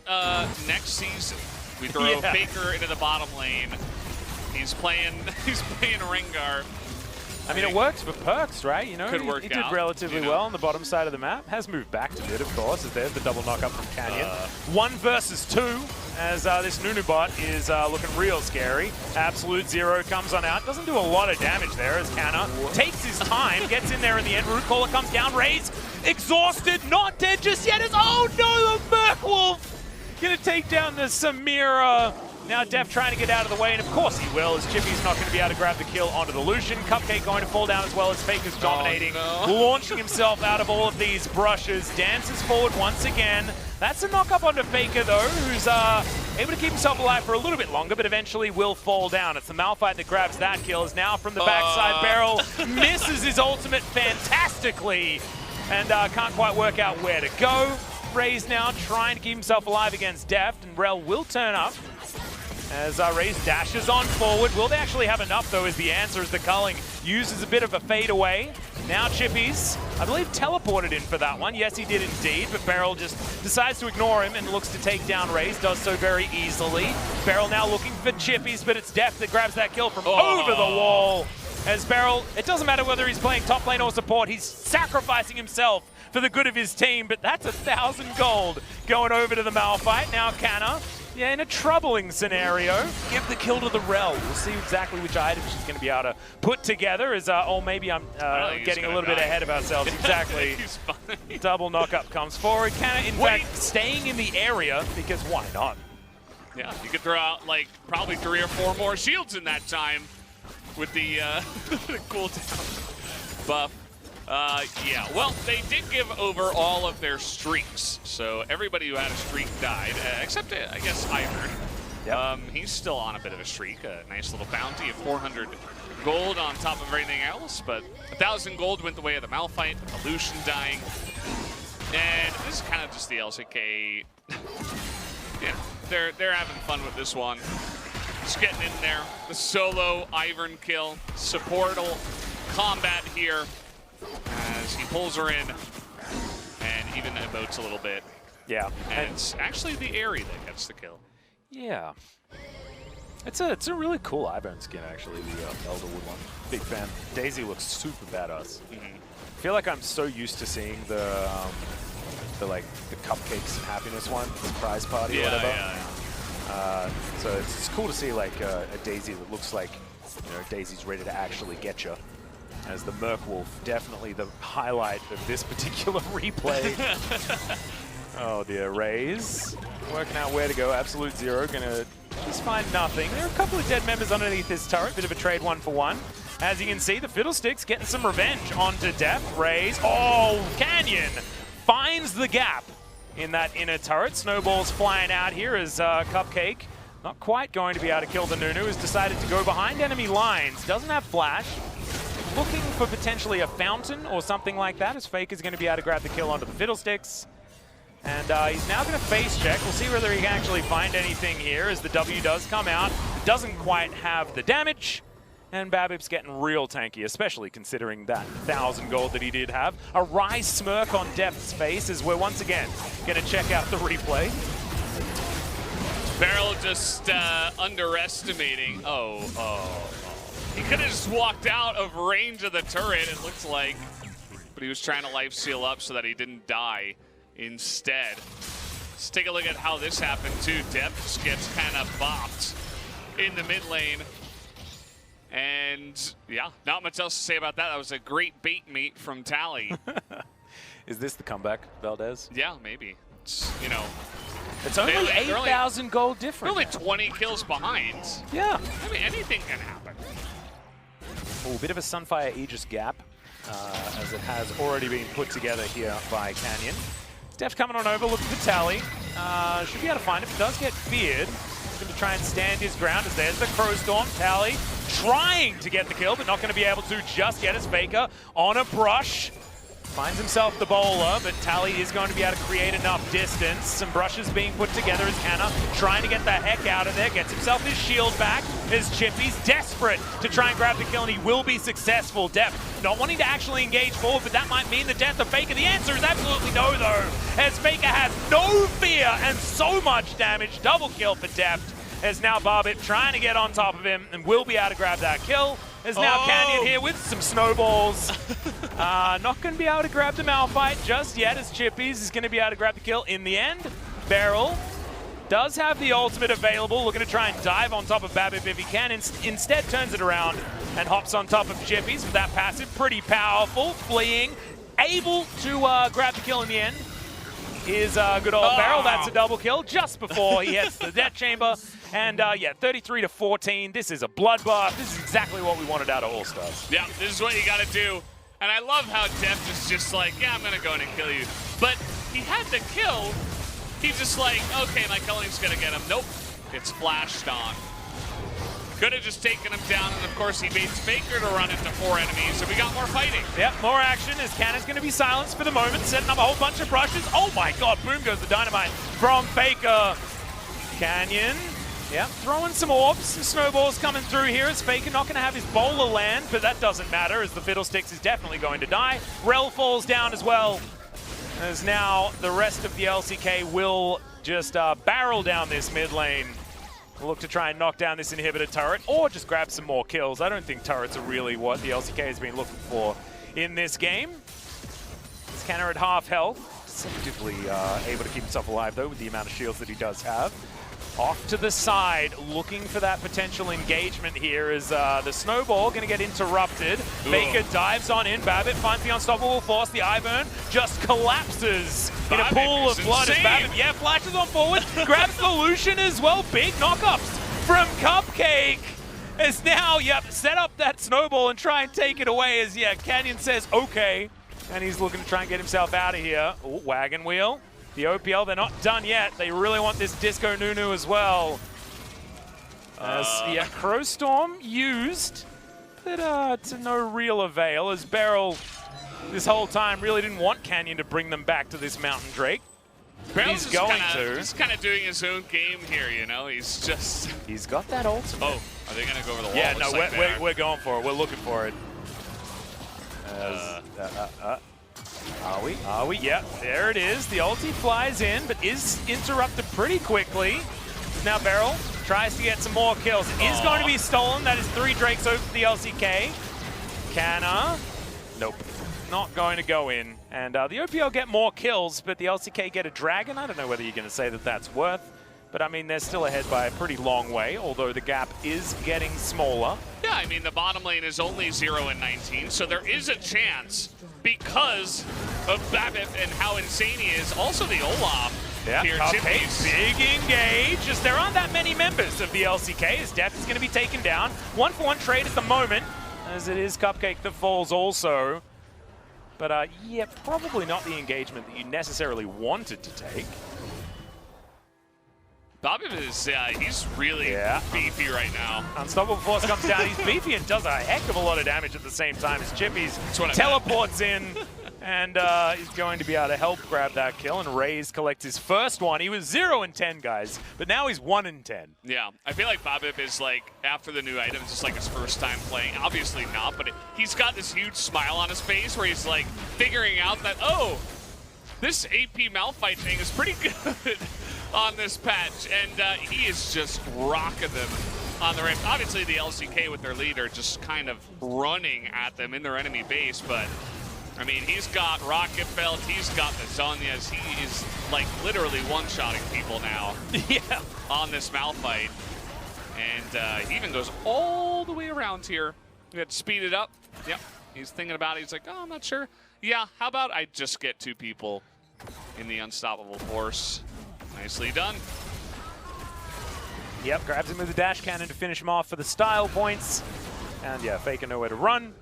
next season? We throw FLICKR into the bottom lane. He's playing Rengar.
I mean, it works for Perks, right? You know, he did relatively well on the bottom side of the map. Has moved back to mid, of course, as there's the double knock-up from Canyon. 1 versus 2, as this Nunu bot is looking real scary. Absolute Zero comes on out. Doesn't do a lot of damage there as Canna takes his time, gets in there in the end. Root Caller comes down. Raze, exhausted, not dead just yet. Oh no, the Merkwolf! Gonna take down the Samira. Now Def trying to get out of the way, and of course he will, as Chippy's not going to be able to grab the kill onto the Lucian. Cupcake going to fall down as well as FLICKR's dominating, launching himself out of all of these brushes. Dances forward once again. That's a knock-up onto FLICKR, though, who's able to keep himself alive for a little bit longer, but eventually will fall down. It's the Malphite that grabs that kill, as now from the backside, Beryl misses his ultimate fantastically, and can't quite work out where to go. Raze now trying to keep himself alive against Deft, and Rel will turn up as Raze dashes on forward. Will they actually have enough, though, is the answer, as the culling uses a bit of a fade away. Now Chippies, I believe, teleported in for that one. Yes, he did indeed, but Beryl just decides to ignore him and looks to take down Raze, does so very easily. Beryl now looking for Chippies, but it's Deft that grabs that kill from over the wall. As Beryl, it doesn't matter whether he's playing top lane or support, he's sacrificing himself for the good of his team, but that's 1,000 gold going over to the Malphite. Now Canna, yeah, in a troubling scenario, give the kill to the Rel. We'll see exactly which item she's going to be able to put together. As oh, maybe I'm getting a little bit ahead of ourselves. Exactly. Double knock-up comes forward. Canna, in fact, staying in the area, because why not?
Yeah, you could throw out, like, probably 3 or 4 more shields in that time with the cooldown buff. Yeah, well, they did give over all of their streaks, so everybody who had a streak died, except, I guess, Ivern. Yep. He's still on a bit of a streak, a nice little bounty of 400 gold on top of everything else, but 1,000 gold went the way of the Malphite, the Lucian dying, and this is kind of just the LCK. Yeah, they're having fun with this one. Just getting in there. The solo Ivern kill. Supportal combat here as he pulls her in and even emotes a little bit.
Yeah.
And it's actually the Aerie that gets the kill.
Yeah. It's a really cool Ivern skin, actually, the Elderwood one. Big fan. Daisy looks super badass. I feel like I'm so used to seeing the cupcakes and happiness one, the prize party or whatever.
Yeah.
So it's cool to see like a Daisy that looks like, you know, Daisy's ready to actually get you. As the Merkwolf, definitely the highlight of this particular replay. Oh dear, Raze working out where to go. Absolute Zero gonna just find nothing. There are a couple of dead members underneath this turret. Bit of a trade 1-for-1. As you can see, the Fiddlesticks getting some revenge onto Def. Raze. Oh, Canyon finds the gap in that inner turret. Snowballs flying out here as Cupcake, not quite going to be able to kill the Nunu, has decided to go behind enemy lines. Doesn't have flash. Looking for potentially a fountain or something like that, as FLICKR going to be able to grab the kill onto the Fiddlesticks. And he's now going to face check. We'll see whether he can actually find anything here as the W does come out. Doesn't quite have the damage. And Babip's getting real tanky, especially considering that 1,000 gold that he did have. A wry smirk on Def's face as we're once again going to check out the replay.
Beryl just underestimating. Oh. He could have just walked out of range of the turret, it looks like. But he was trying to life seal up so that he didn't die instead. Let's take a look at how this happened too. Def just gets kind of bopped in the mid lane. And yeah, not much else to say about that. That was a great bait meet from Tally.
Is this the comeback, Valdez?
Yeah, maybe. It's, you know,
it's only 8,000 gold difference.
Only 20 kills behind.
Yeah.
I mean, anything can happen.
Oh, a bit of a Sunfire Aegis gap, as it has already been put together here by Canyon. Def coming on over, looking for Tally. Should be able to find him. Does get feared. He's going to try and stand his ground as there's the Crow Storm. Tally trying to get the kill, but not going to be able to just get his FLICKR on a brush. Finds himself the bowler, but Tally is going to be able to create enough distance. Some brushes being put together as Canna trying to get the heck out of there. Gets himself his shield back as Chippy's desperate to try and grab the kill, and he will be successful. Def not wanting to actually engage forward, but that might mean the death of FLICKR. The answer is absolutely no, though, as FLICKR has no fear and so much damage. Double kill for Deft. As now Barbit trying to get on top of him and will be able to grab that kill. As now Canyon here with some snowballs. Not going to be able to grab the Malphite just yet, as Chippies is going to be able to grab the kill in the end. Beryl does have the ultimate available, looking to try and dive on top of Babip if he can. Instead turns it around and hops on top of Chippies with that passive. Pretty powerful, fleeing, able to grab the kill in the end. Is good old Beryl. That's a double kill just before he hits the death chamber. And yeah, 33-14. This is a bloodbath. This is exactly what we wanted out of All-Stars.
Yeah, this is what you got to do. And I love how Def is just like, yeah, I'm going to go in and kill you. But he had the kill. He's just like, okay, my killing's going to get him. Nope. It's flashed on. Could have just taken him down, and of course he baits FLICKR to run into 4 enemies, so we got more fighting.
Yep, more action as Canna's going to be silenced for the moment, setting up a whole bunch of brushes. Oh my god, boom goes the dynamite from FLICKR. Canyon, yep, throwing some orbs, some snowballs coming through here as FLICKR not going to have his bowler land, but that doesn't matter as the Fiddlesticks is definitely going to die. Rel falls down as well, as now the rest of the LCK will just barrel down this mid lane. Look to try and knock down this inhibitor turret or just grab some more kills. I don't think turrets are really what the LCK has been looking for in this game. Scanner at half health, deceptively able to keep himself alive though with the amount of shields that he does have. Off to the side, looking for that potential engagement here is the snowball going to get interrupted. FLICKR dives on in. Babip finds the unstoppable force. The Ivern just collapses in a pool of blood. As Babip, yeah, flashes on forward, grabs the Lucian as well. Big knockups from Cupcake. As now, yep, set up that snowball and try and take it away as, yeah, Canyon says okay. And he's looking to try and get himself out of here. Oh, wagon wheel. The OPL, they're not done yet. They really want this Disco Nunu as well. Yeah, Crow Storm used, but to no real avail as Beryl this whole time really didn't want Canyon to bring them back to this Mountain Drake. He's going to.
He's kind of doing his own game here, you know? He's just...
He's got that ultimate.
Oh, are they going to go over the wall?
Yeah, no,
Like
we're going for it. We're looking for it. Are we? Are we? Yep, there it is. The ulti flies in, but is interrupted pretty quickly. Now Beryl tries to get some more kills. It is going to be stolen. That is 3 Drakes over the LCK. Canna. Nope. Not going to go in. And the OPL get more kills, but the LCK get a dragon. I don't know whether you're going to say that that's worth. But I mean, they're still ahead by a pretty long way, although the gap is getting smaller.
Yeah, I mean, the bottom lane is only 0 and 19, so there is a chance because of BABIP and how insane he is. Also the Olaf.
Yeah,
here,
Cupcake, big engage. As there aren't that many members of the LCK, as Deft is going to be taken down. 1-for-1 trade at the moment, as it is Cupcake that falls also. But yeah, probably not the engagement that you necessarily wanted to take.
BABIP is, he's really beefy right now.
Unstoppable Force comes down. He's beefy and does a heck of a lot of damage at the same time as Chippy's teleports in. And he's going to be able to help grab that kill. And Raze collects his first one. He was 0 and 10, guys. But now he's 1 and 10.
Yeah, I feel like BABIP is like, after the new items, it's like his first time playing. Obviously not, but he's got this huge smile on his face where he's like figuring out that, oh, this AP Malphite thing is pretty good on this patch, and he is just rocking them on the ramp. Obviously, the LCK with their lead are just kind of running at them in their enemy base, but I mean, he's got Rocket Belt, he's got the Zonyas, he is like literally one-shotting people now on this Malphite, and he even goes all the way around here. We had to speed it up. Yep, he's thinking about it. He's like, oh, I'm not sure. Yeah, how about I just get 2 people in the Unstoppable Force? Nicely done.
Yep, grabs him with the dash cannon to finish him off for the style points. And yeah, FLICKR nowhere to run.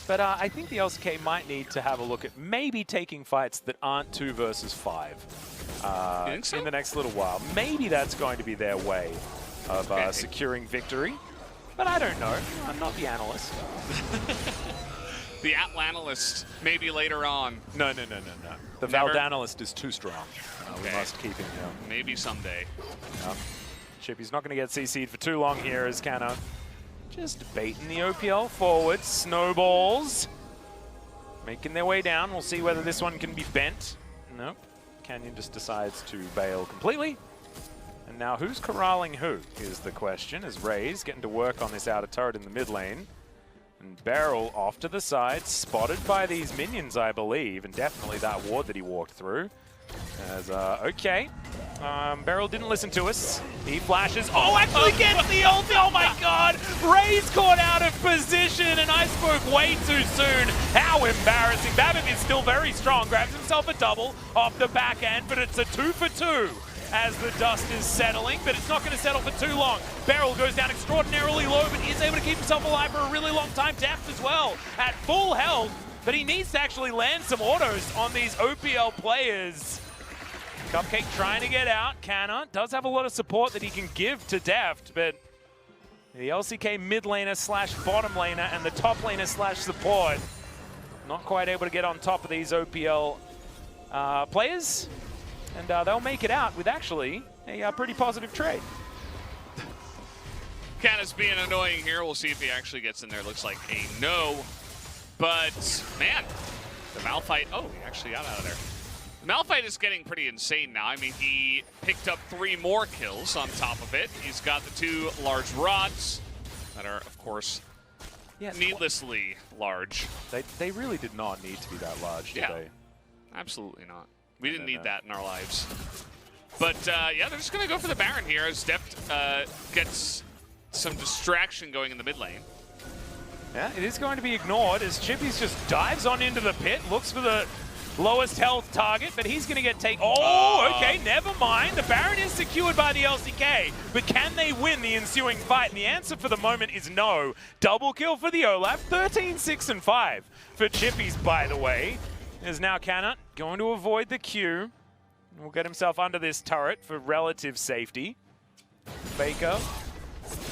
But I think the LCK might need to have a look at maybe taking fights that aren't 2 versus 5
you think so?
in the next little while. Maybe that's going to be their way of securing victory. But I don't know. I'm not the analyst.
The Atlanalist, maybe later on.
No. The Valdanalist is too strong. We must keep him,
Maybe someday.
Chippy's not going to get CC'd for too long here as Canna just baiting the OPL forward. Snowballs making their way down. We'll see whether this one can be bent. Nope. Canyon just decides to bail completely. And now who's corralling who is the question, as Raze getting to work on this outer turret in the mid lane. And Beryl off to the side, spotted by these minions, I believe, and definitely that ward that he walked through. As, Beryl didn't listen to us. He flashes. Oh, actually gets the ult. Oh my god! Raze caught out of position, and I spoke way too soon. How embarrassing. BABIP is still very strong. Grabs himself a double off the back end, but it's a 2 for 2 as the dust is settling, but it's not going to settle for too long. Beryl goes down extraordinarily low, but is able to keep himself alive for a really long time. Deft as well, at full health, but he needs to actually land some autos on these OPL players. Cupcake trying to get out. Canna does have a lot of support that he can give to Deft, but the LCK mid laner slash bottom laner and the top laner slash support not quite able to get on top of these OPL players. And they'll make it out with actually a pretty positive trade.
Canna's being annoying here. We'll see if he actually gets in there. Looks like a no. But, man, the Malphite, oh, he actually got out of there. Malphite is getting pretty insane now. I mean, he picked up 3 more kills on top of it. He's got the 2 large rods that are, of course, needlessly large.
They really did not need to be that large, did they?
Absolutely not. We didn't need that in our lives. But, yeah, they're just going to go for the Baron here as Deft gets some distraction going in the mid lane.
Yeah, it is going to be ignored as Chippy's just dives on into the pit, looks for the lowest health target, but he's going to get taken. Oh, okay, never mind. The Baron is secured by the LCK, but can they win the ensuing fight? And the answer for the moment is no. Double kill for the Olaf, 13, 6, and 5 for Chippies, by the way. Is now Canna going to avoid the Q. Will get himself under this turret for relative safety. FLICKR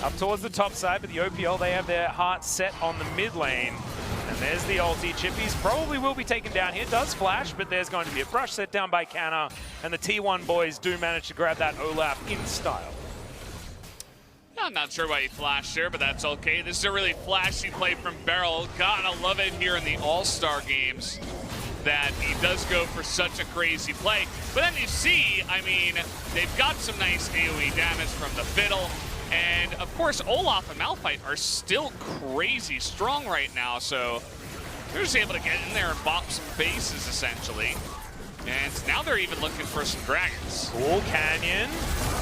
up towards the top side, but the OPL, they have their hearts set on the mid lane. And there's the ulti. Chippies probably will be taken down here. Does flash, but there's going to be a brush set down by Canna. And the T1 boys do manage to grab that Olaf in style.
I'm not sure why he flashed there, but that's okay. This is a really flashy play from Beryl. Gotta love it here in the All-Star games that he does go for such a crazy play. But then you see, I mean, they've got some nice AoE damage from the Fiddle. And of course, Olaf and Malphite are still crazy strong right now. So they're just able to get in there and bop some bases, essentially. And now they're even looking for some dragons.
Cool, Canyon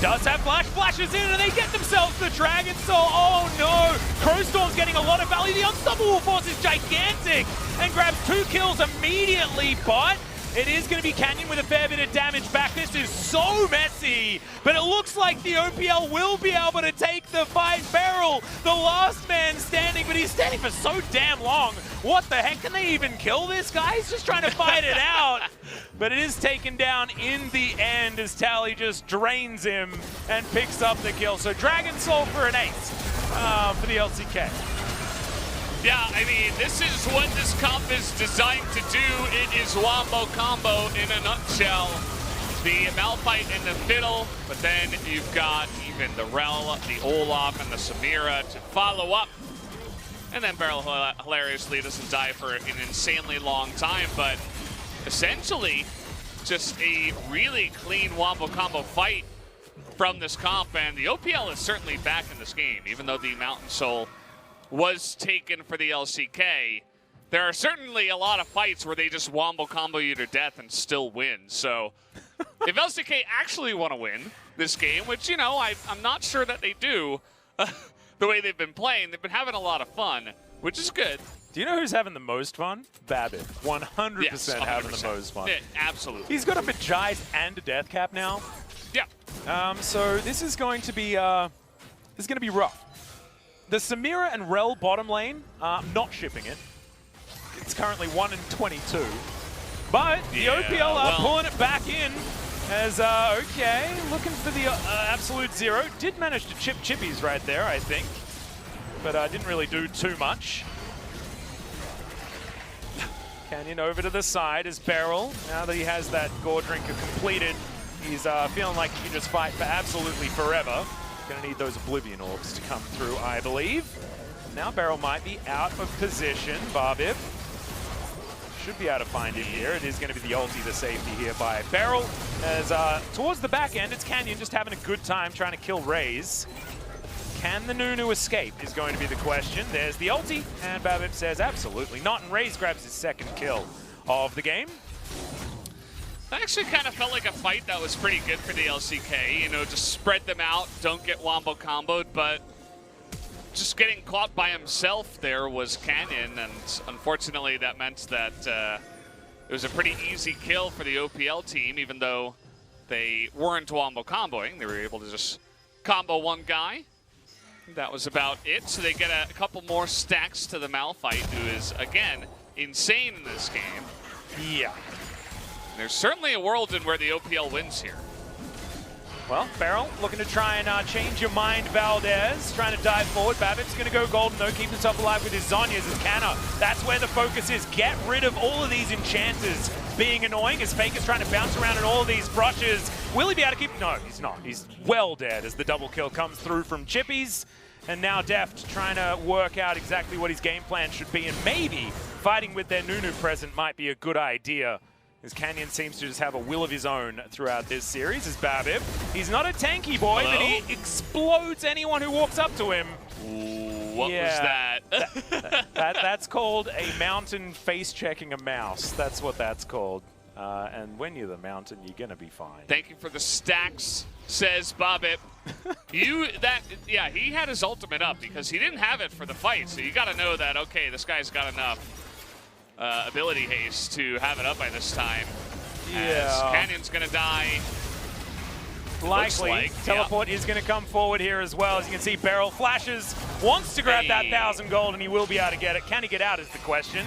does have flash, flashes in, and they get themselves the Dragon Soul. Oh no! Crowstorm's getting a lot of value. The Unstoppable Force is gigantic and grabs 2 kills immediately, but it is going to be Canyon with a fair bit of damage back. This is so messy, but it looks like the OPL will be able to take the fight. Beryl, the last man standing, but he's standing for so damn long. What the heck? Can they even kill this guy? He's just trying to fight it out. But it is taken down in the end as Tally just drains him and picks up the kill. So Dragon Soul for an ace for the LCK.
Yeah, I mean, this is what this comp is designed to do. It is Wombo Combo in a nutshell. The Malphite and the Fiddle, but then you've got even the Rel, the Olaf, and the Samira to follow up. And then Beryl hilariously doesn't die for an insanely long time, but essentially just a really clean Wombo Combo fight from this comp, and the OPL is certainly back in this game, even though the Mountain Soul was taken for the LCK. There are certainly a lot of fights where they just Wombo Combo you to death and still win. So if LCK actually want to win this game, which, you know, I'm not sure that they do, the way they've been playing, they've been having a lot of fun, which is good.
Do you know who's having the most fun? Babbitt. 100%
Yes, 100%.
having the most fun.
Yeah, absolutely.
He's got a Majais and a Death Cap now.
Yeah.
So this is going to be rough. The Samira and Rel bottom lane, not shipping it. It's currently 1-22. But the OPL are pulling it back in as, okay, looking for the absolute zero. Did manage to chip Chippies right there, I think. But didn't really do too much. Canyon over to the side as Beryl. Now that he has that Gore Drinker completed, he's feeling like he can just fight for absolutely forever. Gonna need those Oblivion Orbs to come through, I believe. Now Beryl might be out of position. Barbib should be able to find him here. It is going to be the ulti, the safety here by Beryl. As towards the back end, it's Canyon just having a good time trying to kill Raze. Can the Nunu escape is going to be the question. There's the ulti, and Barbib says absolutely not, and Raze grabs his second kill of the game.
That actually kind of felt like a fight that was pretty good for the LCK. You know, just spread them out, don't get Wombo comboed, but just getting caught by himself there was Canyon, and unfortunately that meant that it was a pretty easy kill for the OPL team, even though they weren't Wombo comboing. They were able to just combo one guy. That was about it. So they get a couple more stacks to the Malphite, who is, again, insane in this game.
Yeah.
There's certainly a world in where the OPL wins here.
Well, Beryl looking to try and change your mind, Valdez. Trying to dive forward. Babbitt's going to go golden, though. Keep himself alive with his Zhonya's as Canna. That's where the focus is. Get rid of all of these enchanters being annoying as Faker's trying to bounce around in all of these brushes. Will he be able to keep... No, he's not. He's well dead as the double kill comes through from Chippies. And now Deft trying to work out exactly what his game plan should be. And maybe fighting with their Nunu present might be a good idea. As Canyon seems to just have a will of his own throughout this series as Babib. He's not a tanky boy, but he explodes anyone who walks up to him.
Ooh, what was that?
That's called a mountain face-checking a mouse. That's what that's called. And when you're the mountain, you're going to be fine.
Thank you for the stacks, says Babib. Yeah, he had his ultimate up because he didn't have it for the fight. So you got to know that, okay, this guy's got enough ability haste to have it up by this time.
Yeah.
As Canyon's going to die.
Likely. Teleport is going to come forward here as well. As you can see, Beryl flashes, wants to grab that 1,000 gold, and he will be able to get it. Can he get out is the question,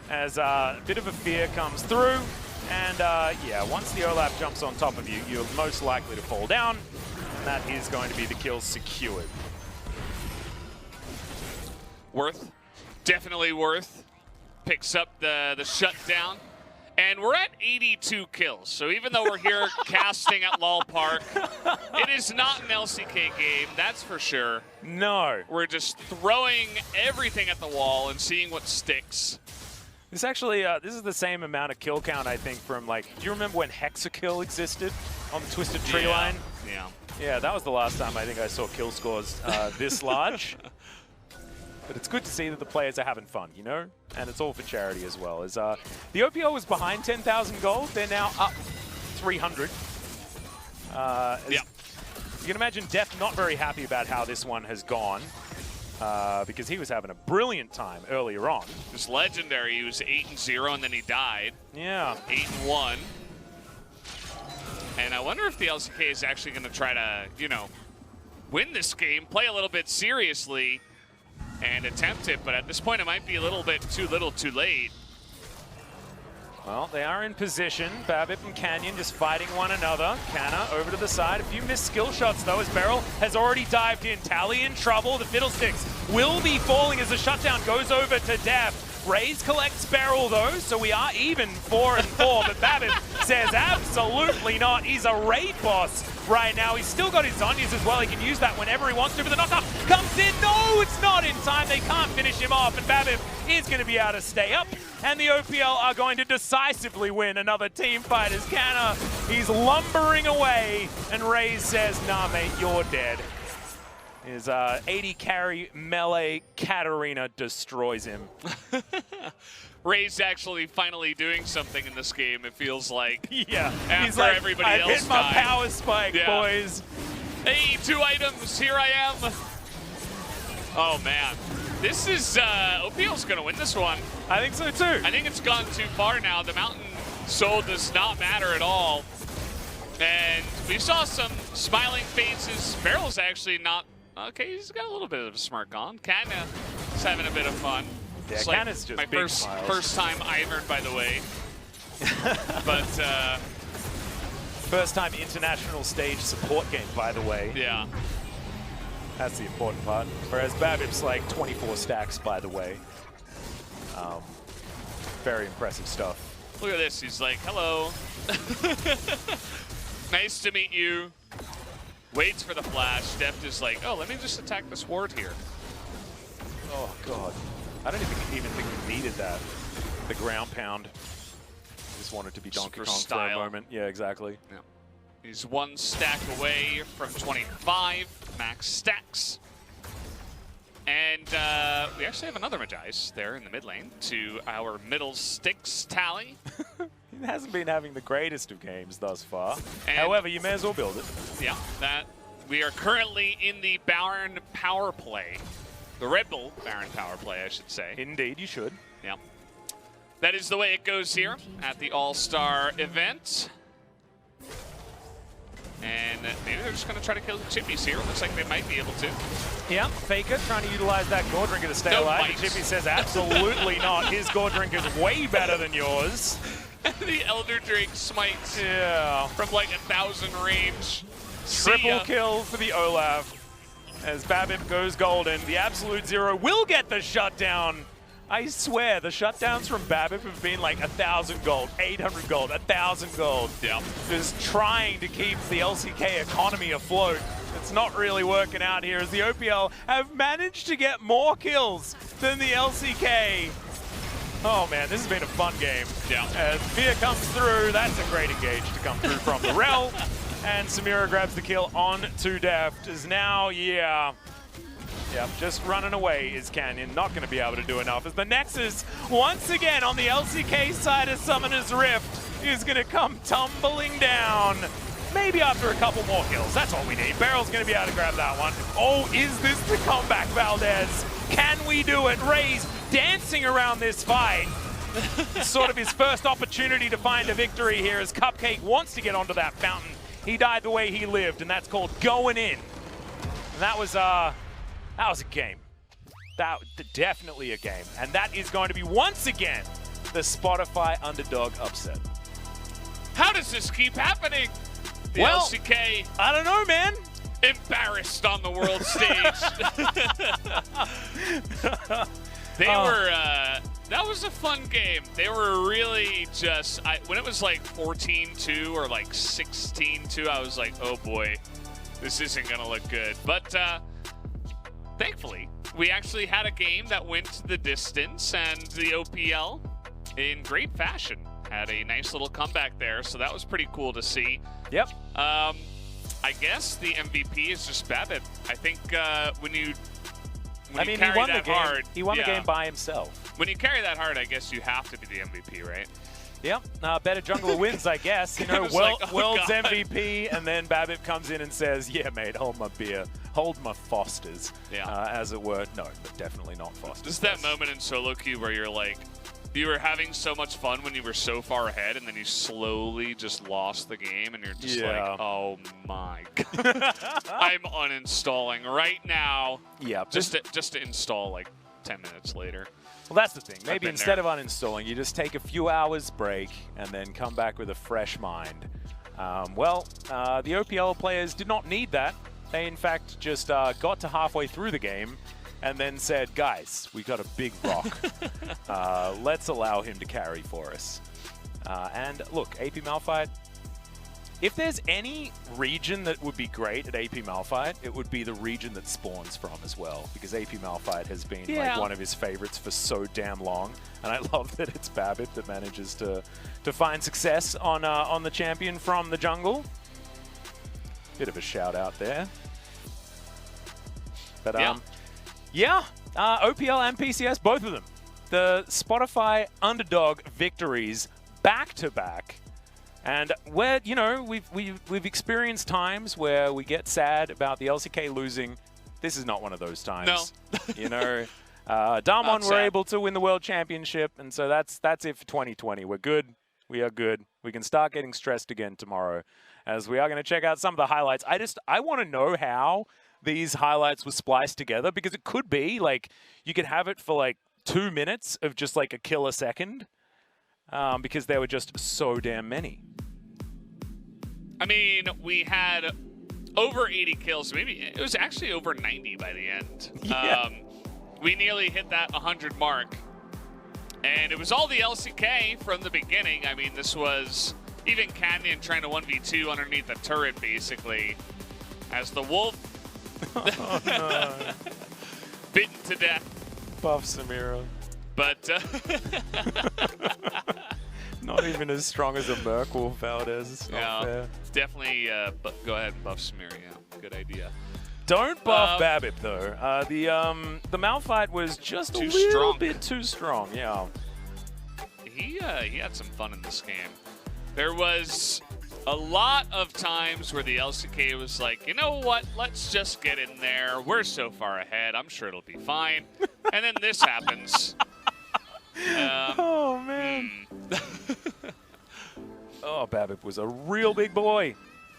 as a bit of a fear comes through. And yeah, once the Olaf jumps on top of you, you're most likely to fall down, and that is going to be the kill secured.
Worth. Definitely worth. picks up the shutdown. And we're at 82 kills. So even though we're here casting at Lol Park, it is not an LCK game, that's for sure.
No.
We're just throwing everything at the wall and seeing what sticks.
This actually, this is the same amount of kill count, I think, from like, do you remember when Hexakill existed on the Twisted Tree line?
Yeah.
Yeah, that was the last time I think I saw kill scores this large. But it's good to see that the players are having fun, you know? And it's all for charity as well. As the OPL was behind 10,000 gold, they're now up 300.
Yeah.
You can imagine Def not very happy about how this one has gone. Because he was having a brilliant time earlier on.
It was legendary. He was 8-0 and then he died.
Yeah.
8-1. And I wonder if the LCK is actually going to try to, you know, win this game, play a little bit seriously, and attempt it. But at this point, it might be a little bit too little too late.
Well, they are in position. Babip and Canyon just fighting one another. Canna over to the side. A few missed skill shots, though, as Beryl has already dived in. Tally in trouble. The Fiddlesticks will be falling as the shutdown goes over to Def. Raze collects Beryl, though, so we are even 4-4. But Babip says absolutely not. He's a raid boss right now. He's still got his Zonyas as well. He can use that whenever he wants to, but the knockoff comes in. No, it's not in time. They can't finish him off, and Babip is going to be able to stay up. And the OPL are going to decisively win another team fight as Canna, he's lumbering away, and Raze says, nah, mate, you're dead. His 80 carry melee Katarina destroys him.
Raze actually finally doing something in this game, it feels like.
Yeah.
After
he's like,
everybody
I
else
hit my
died.
power spike, boys.
Hey, 2 items, here I am. Oh man, this is, OPL's gonna win this one.
I think so too.
I think it's gone too far now. The Mountain Soul does not matter at all. And we saw some smiling faces. Beryl's actually not, okay, he's got a little bit of a smirk on. Canna is having a bit of fun.
Yeah,
It's
Canna's just
my
big
first time Ivern, by the way. But,
First time international stage support game, by the way.
yeah.
That's the important part. Whereas Babip's like 24 stacks, by the way. Very impressive stuff.
Look at this. He's like, hello. Nice to meet you. Waits for the flash. Deft is like, oh, let me just attack this ward here.
Oh, God. I don't even think we needed that. The ground pound. Just wanted to be Donkey
For
Kong
style.
for a moment. Yeah, exactly.
Yeah. He's 1 stack away from 25 max stacks. And we actually have another Magice there in the mid lane to our middle sticks tally.
He hasn't been having the greatest of games thus far.
And
however, you may as well build it.
yeah, that we are currently in the Baron power play. The Red Bull Baron power play, I should say.
Indeed, you should.
Yeah. That is the way it goes here at the All-Star event. And maybe they're just going to try to kill the Chippies here. Looks like they might be able to.
Yeah, FLICKR trying to utilize that Gore Drinker to stay
No
alive.
bites.
And Chippy says absolutely not. His Gore Drinker is way better than yours.
The Elder Drake smites
Yeah.
from like 1,000 range. See
Triple
ya.
kill for the Olaf. As Babip goes golden, the Absolute Zero will get the shutdown. I swear, the shutdowns from Babip have been like 1,000 gold, 800 gold, 1,000 gold.
Yeah.
Just trying to keep the LCK economy afloat. It's not really working out here as the OPL have managed to get more kills than the LCK. Oh man, this has been a fun game.
Yeah.
As Fear comes through, that's a great engage to come through from the Rel. And Samira grabs the kill on to Deft. Is now, yeah, just running away is Canyon. Not going to be able to do enough as the Nexus, once again on the LCK side of Summoner's Rift, is going to come tumbling down. Maybe after a couple more kills. That's all we need. Beryl's going to be able to grab that one. Oh, is this the comeback, Valdez? Can we do it? Raze dancing around this fight. It's sort of his first opportunity to find a victory here as Cupcake wants to get onto that fountain. He died the way he lived, and that's called going in. And that was a game. That definitely a game. And that is going to be, once again, the Spotify Underdog upset.
How does this keep happening? The
Well,
LCK
I don't know, man.
embarrassed on the world stage. They were That was a fun game. They were really just, when it was like 14-2 or like 16-2, I was like, oh boy, this isn't going to look good. But thankfully, we actually had a game that went the distance, and the OPL, in great fashion, had a nice little comeback there. So that was pretty cool to see.
Yep.
I guess the MVP is just BABIP. I think when you
he
carry
won
that
the game.
hard,
He won the game by himself.
When you carry that hard, I guess you have to be the MVP, right?
Yep. Better jungler wins, I guess. You know, world's MVP, and then BABIP comes in and says, "Yeah, mate, hold my beer, hold my Fosters," as it were. No, but definitely not Fosters.
This is that moment in solo queue where you're like, you were having so much fun when you were so far ahead, and then you slowly just lost the game, and you're just like, oh my god. I'm uninstalling right now.
Yeah.
Just to install like 10 minutes later.
Well, that's the thing. Maybe instead of uninstalling, you just take a few hours break and then come back with a fresh mind. The OPL players did not need that. They, in fact, just got to halfway through the game and then said, guys, we got a big rock. Let's allow him to carry for us. And look, AP Malphite, if there's any region that would be great at AP Malphite, it would be the region that spawns from as well, because AP Malphite has been like one of his favorites for so damn long, and I love that it's BABIP that manages to find success on the champion from the jungle. Bit of a shout out there. But OPL and PCS, both of them. The Spotify Underdog victories back-to-back. And where, you know, we've experienced times where we get sad about the LCK losing. This is not one of those times.
No.
You know, Damwon were able to win the World Championship, and so that's it for 2020. We're good. We are good. We can start getting stressed again tomorrow, as we are going to check out some of the highlights. I want to know how these highlights were spliced together, because it could be like you could have it for like 2 minutes of just like a killer second, because there were just so damn many.
I mean, we had over 80 kills. Maybe it was actually over 90 by the end.
Yeah.
We nearly hit that 100 mark. And it was all the LCK from the beginning. I mean, this was even Canyon trying to 1v2 underneath the turret, basically, as the wolf bitten to death.
Buff Samira.
But
not even as strong as a Merkwolf Valdez. It's not fair.
Definitely go ahead and buff Samira. Yeah, good idea.
Don't buff BABIP though. The Malphite was just a little bit too strong. Yeah.
He had some fun in this game. There was a lot of times where the LCK was like, you know what? Let's just get in there. We're so far ahead. I'm sure it'll be fine. And then this happens.
Oh man. Oh, BABIP was a real big boy.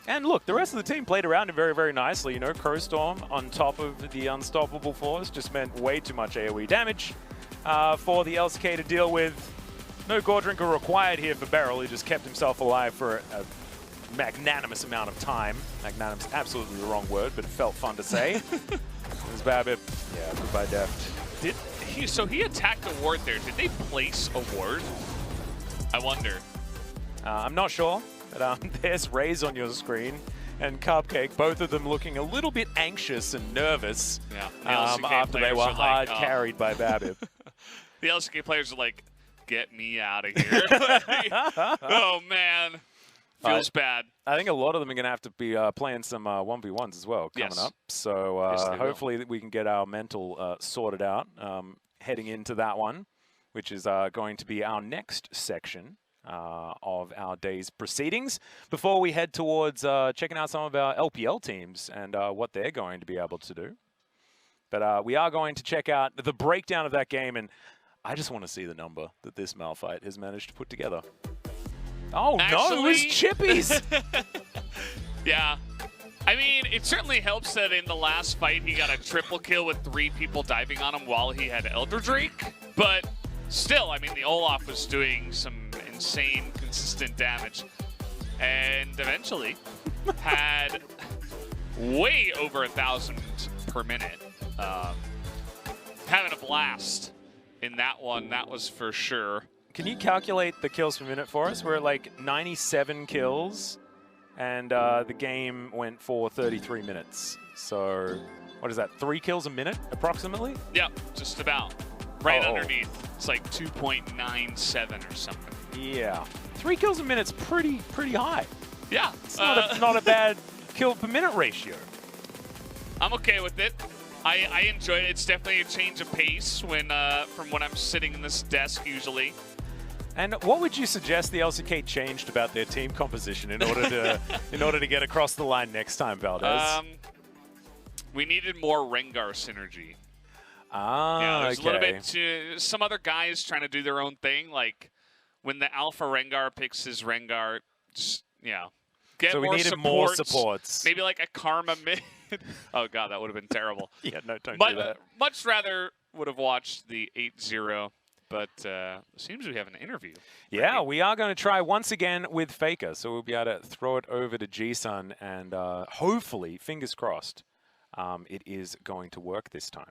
And look, the rest of the team played around him very, very nicely. You know, Crowstorm on top of the Unstoppable Force just meant way too much AoE damage for the LCK to deal with. No Gore Drinker required here for Beryl. He just kept himself alive for a magnanimous amount of time. Magnanimous, absolutely the wrong word, but it felt fun to say. It was BABIP. Yeah, goodbye, Deft.
So he attacked a ward there. Did they place a ward? I wonder.
I'm not sure. But there's Raze on your screen and Cupcake, both of them looking a little bit anxious and nervous after they were hard carried by BABIP.
The LCK players are like, get me out of here. Oh, man. Feels bad.
I think a lot of them are going to have to be playing some 1v1s as well coming up. So hopefully we can get our mental sorted out heading into that one, which is going to be our next section of our day's proceedings, before we head towards checking out some of our LPL teams and what they're going to be able to do. But we are going to check out the breakdown of that game, and I just want to see the number that this Malphite has managed to put together. Oh, no, it was Chippies!
Yeah. I mean, it certainly helps that in the last fight he got a triple kill with 3 people diving on him while he had Elder Drake, but still, I mean, the Olaf was doing some insane, consistent damage, and eventually had way over 1,000 per minute. Having a blast in that one, that was for sure.
Can you calculate the kills per minute for us? We're at like 97 kills, and the game went for 33 minutes. So, what is that? 3 kills a minute, approximately?
Yep, just about. Right underneath. It's like 2.97 or something.
Yeah. 3 kills a minute's pretty high.
Yeah.
It's not a bad kill per minute ratio.
I'm okay with it. I enjoy it. It's definitely a change of pace when from when I'm sitting in this desk usually.
And what would you suggest the LCK changed about their team composition in order to get across the line next time, Valdez?
We needed more Rengar synergy.
Ah,
there's a little bit some other guys trying to do their own thing. Like when the Alpha Rengar picks his Rengar, just, get
so we
more
needed
supports,
more supports.
Maybe like a Karma mid. Oh god, that would have been terrible.
Yeah, no, don't
but,
do that.
Much rather would have watched the 8-0. But it seems we have an interview.
Yeah, we are going to try once again with FLICKR. So we'll be able to throw it over to G-Sun and hopefully, fingers crossed, it is going to work this time.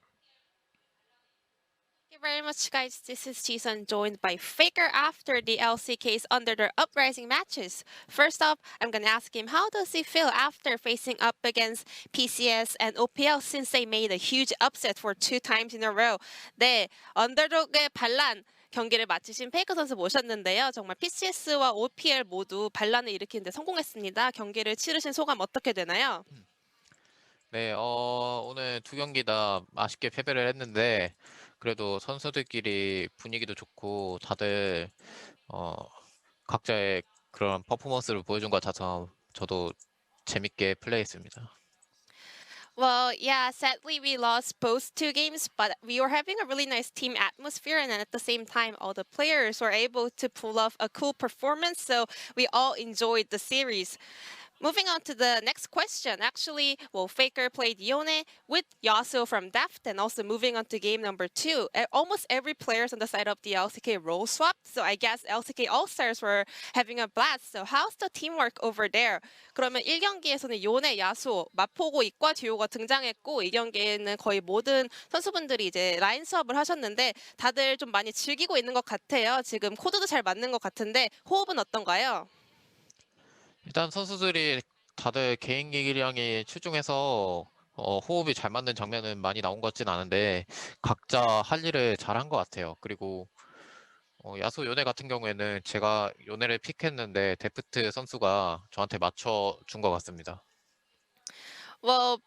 Thank you very much, guys. This is Ji-sun, joined by FLICKR after the LCK's Underdog Uprising matches. First up, I'm going to ask him, how does he feel after facing up against PCS and OPL since they made a huge upset for 2 times in a row? 네, 언더독의 반란 경기를 마치신 페이커 선수 모셨는데요. 정말 PCS와 OPL 모두 반란을 일으키는데 성공했습니다. 경기를 치르신 소감 어떻게 되나요?
네, 오늘 2경기 다 아쉽게 패배를 했는데 그래도 선수들끼리 분위기도 좋고 다들 각자의 그런 퍼포먼스를 보여준 것 같아서 저도 재밌게 플레이했습니다.
Well, yeah, sadly we lost both 2 games, but we were having a really nice team atmosphere, and then at the same time, all the players were able to pull off a cool performance, so we all enjoyed the series. Moving on to the next question. Actually, well, FLICKR played Yone with Yasuo from Daft, and also moving on to game number 2. Almost every players on the side of the LCK role swapped, so I guess LCK All-Stars were having a blast. So how's the teamwork over there? 그러면 1경기에서는 요네, 야수, 마포고, 이과 듀오가 등장했고 2경기에는 거의 모든 선수분들이 이제 라인 수업을 하셨는데 다들 좀 많이 즐기고 있는 것 같아요. 지금 코드도 잘 맞는 것 같은데 호흡은 어떤가요?
일단 선수들이 다들 개인 기량이 출중해서 호흡이 잘 맞는 장면은 많이 나온 것 같진 않은데 각자 할 일을 잘한 것 같아요. 그리고 야수 요네 같은 경우에는 제가 요네를 픽했는데 데프트 선수가 저한테 맞춰준 것 같습니다.
Well,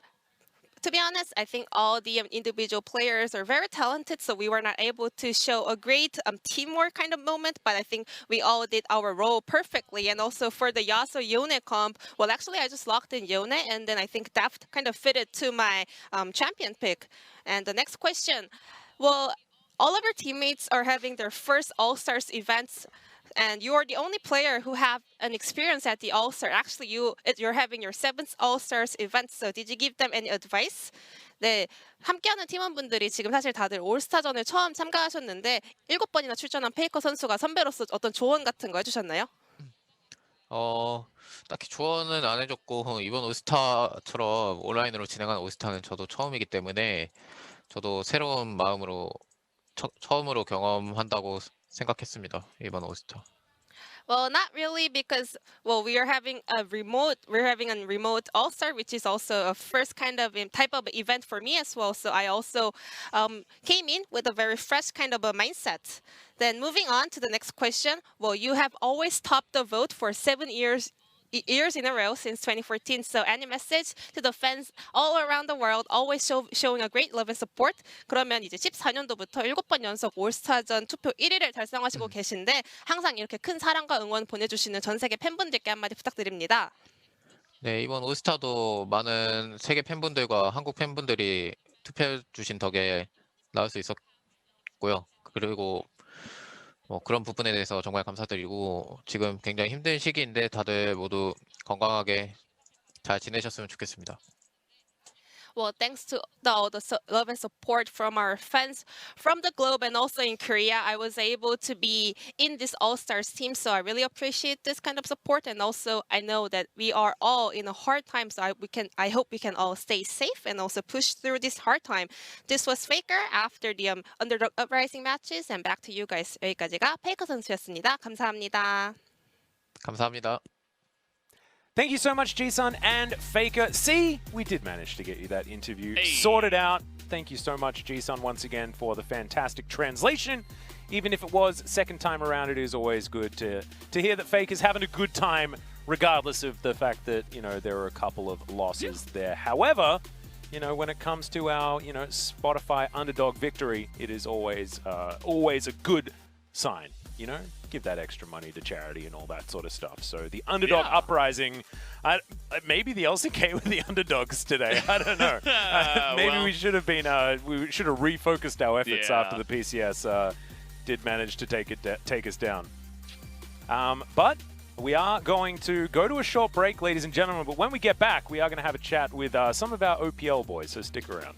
to be honest, I think all the individual players are very talented, so we were not able to show a great teamwork kind of moment, but I think we all did our role perfectly. And also for the Yasuo Yone comp, well, actually, I just locked in Yone, and then I think Daft kind of fitted to my champion pick. And the next question, well, all of our teammates are having their first All-Stars events, and you are the only player who have an experience at the All-Star. Actually, you're having your 7th All-Stars event. So did you give them any advice? 네, 함께하는 팀원분들이 지금 사실 다들 올스타전을 처음 참가하셨는데 7번이나 출전한 페이커 선수가 선배로서 어떤 조언 같은 거 해주셨나요?
딱히 조언은 안 해줬고 이번 올스타처럼 온라인으로 진행한 올스타는 저도 처음이기 때문에 저도 새로운 마음으로 처음으로 경험한다고 생각했습니다. 이번 올스타.
Well, not really, because we are having a remote All-Star, which is also a first kind of type of event for me as well. So I also came in with a very fresh kind of a mindset. Then moving on to the next question. Well, you have always topped the vote for 7 years in a row since 2014. So any message to the fans all around the world, always showing a great love and support. 그러면 이제 14년도부터 7번 연속 올스타전 투표 1위를 달성하시고 계신데 항상 이렇게 큰 사랑과 응원 보내주시는 전 세계 팬분들께 한마디 부탁드립니다.
네, 이번 올스타도 많은 세계 팬분들과 한국 팬분들이 투표해 주신 덕에 나올 수 있었고요. 그리고 그런 부분에 대해서 정말 감사드리고 지금 굉장히 힘든 시기인데 다들 모두 건강하게 잘 지내셨으면 좋겠습니다.
Well, thanks to all the love and support from our fans from the globe and also in Korea, I was able to be in this All-Stars team. So I really appreciate this kind of support. And also, I know that we are all in a hard time. So I hope we can all stay safe and also push through this hard time. This was FLICKR after the Underdog Uprising matches. And back to you guys. 여기까지가 페이커 선수였습니다. 감사합니다.
감사합니다.
Thank you so much, Jisun and FLICKR. See, we did manage to get you that interview sorted out. Thank you so much, Jisun, once again for the fantastic translation. Even if it was second time around, it is always good to hear that FLICKR's having a good time, regardless of the fact that, you know, there are a couple of losses there. However, you know, when it comes to our, you know, Spotify Underdog victory, it is always a good sign, you know? Give that extra money to charity and all that sort of stuff. So the Underdog Uprising, maybe the LCK with the Underdogs today. I don't know. Maybe well, we should have been. We should have refocused our efforts after the PCS did manage to take us down. But we are going to go to a short break, ladies and gentlemen. But when we get back, we are going to have a chat with some of our OPL boys. So stick around.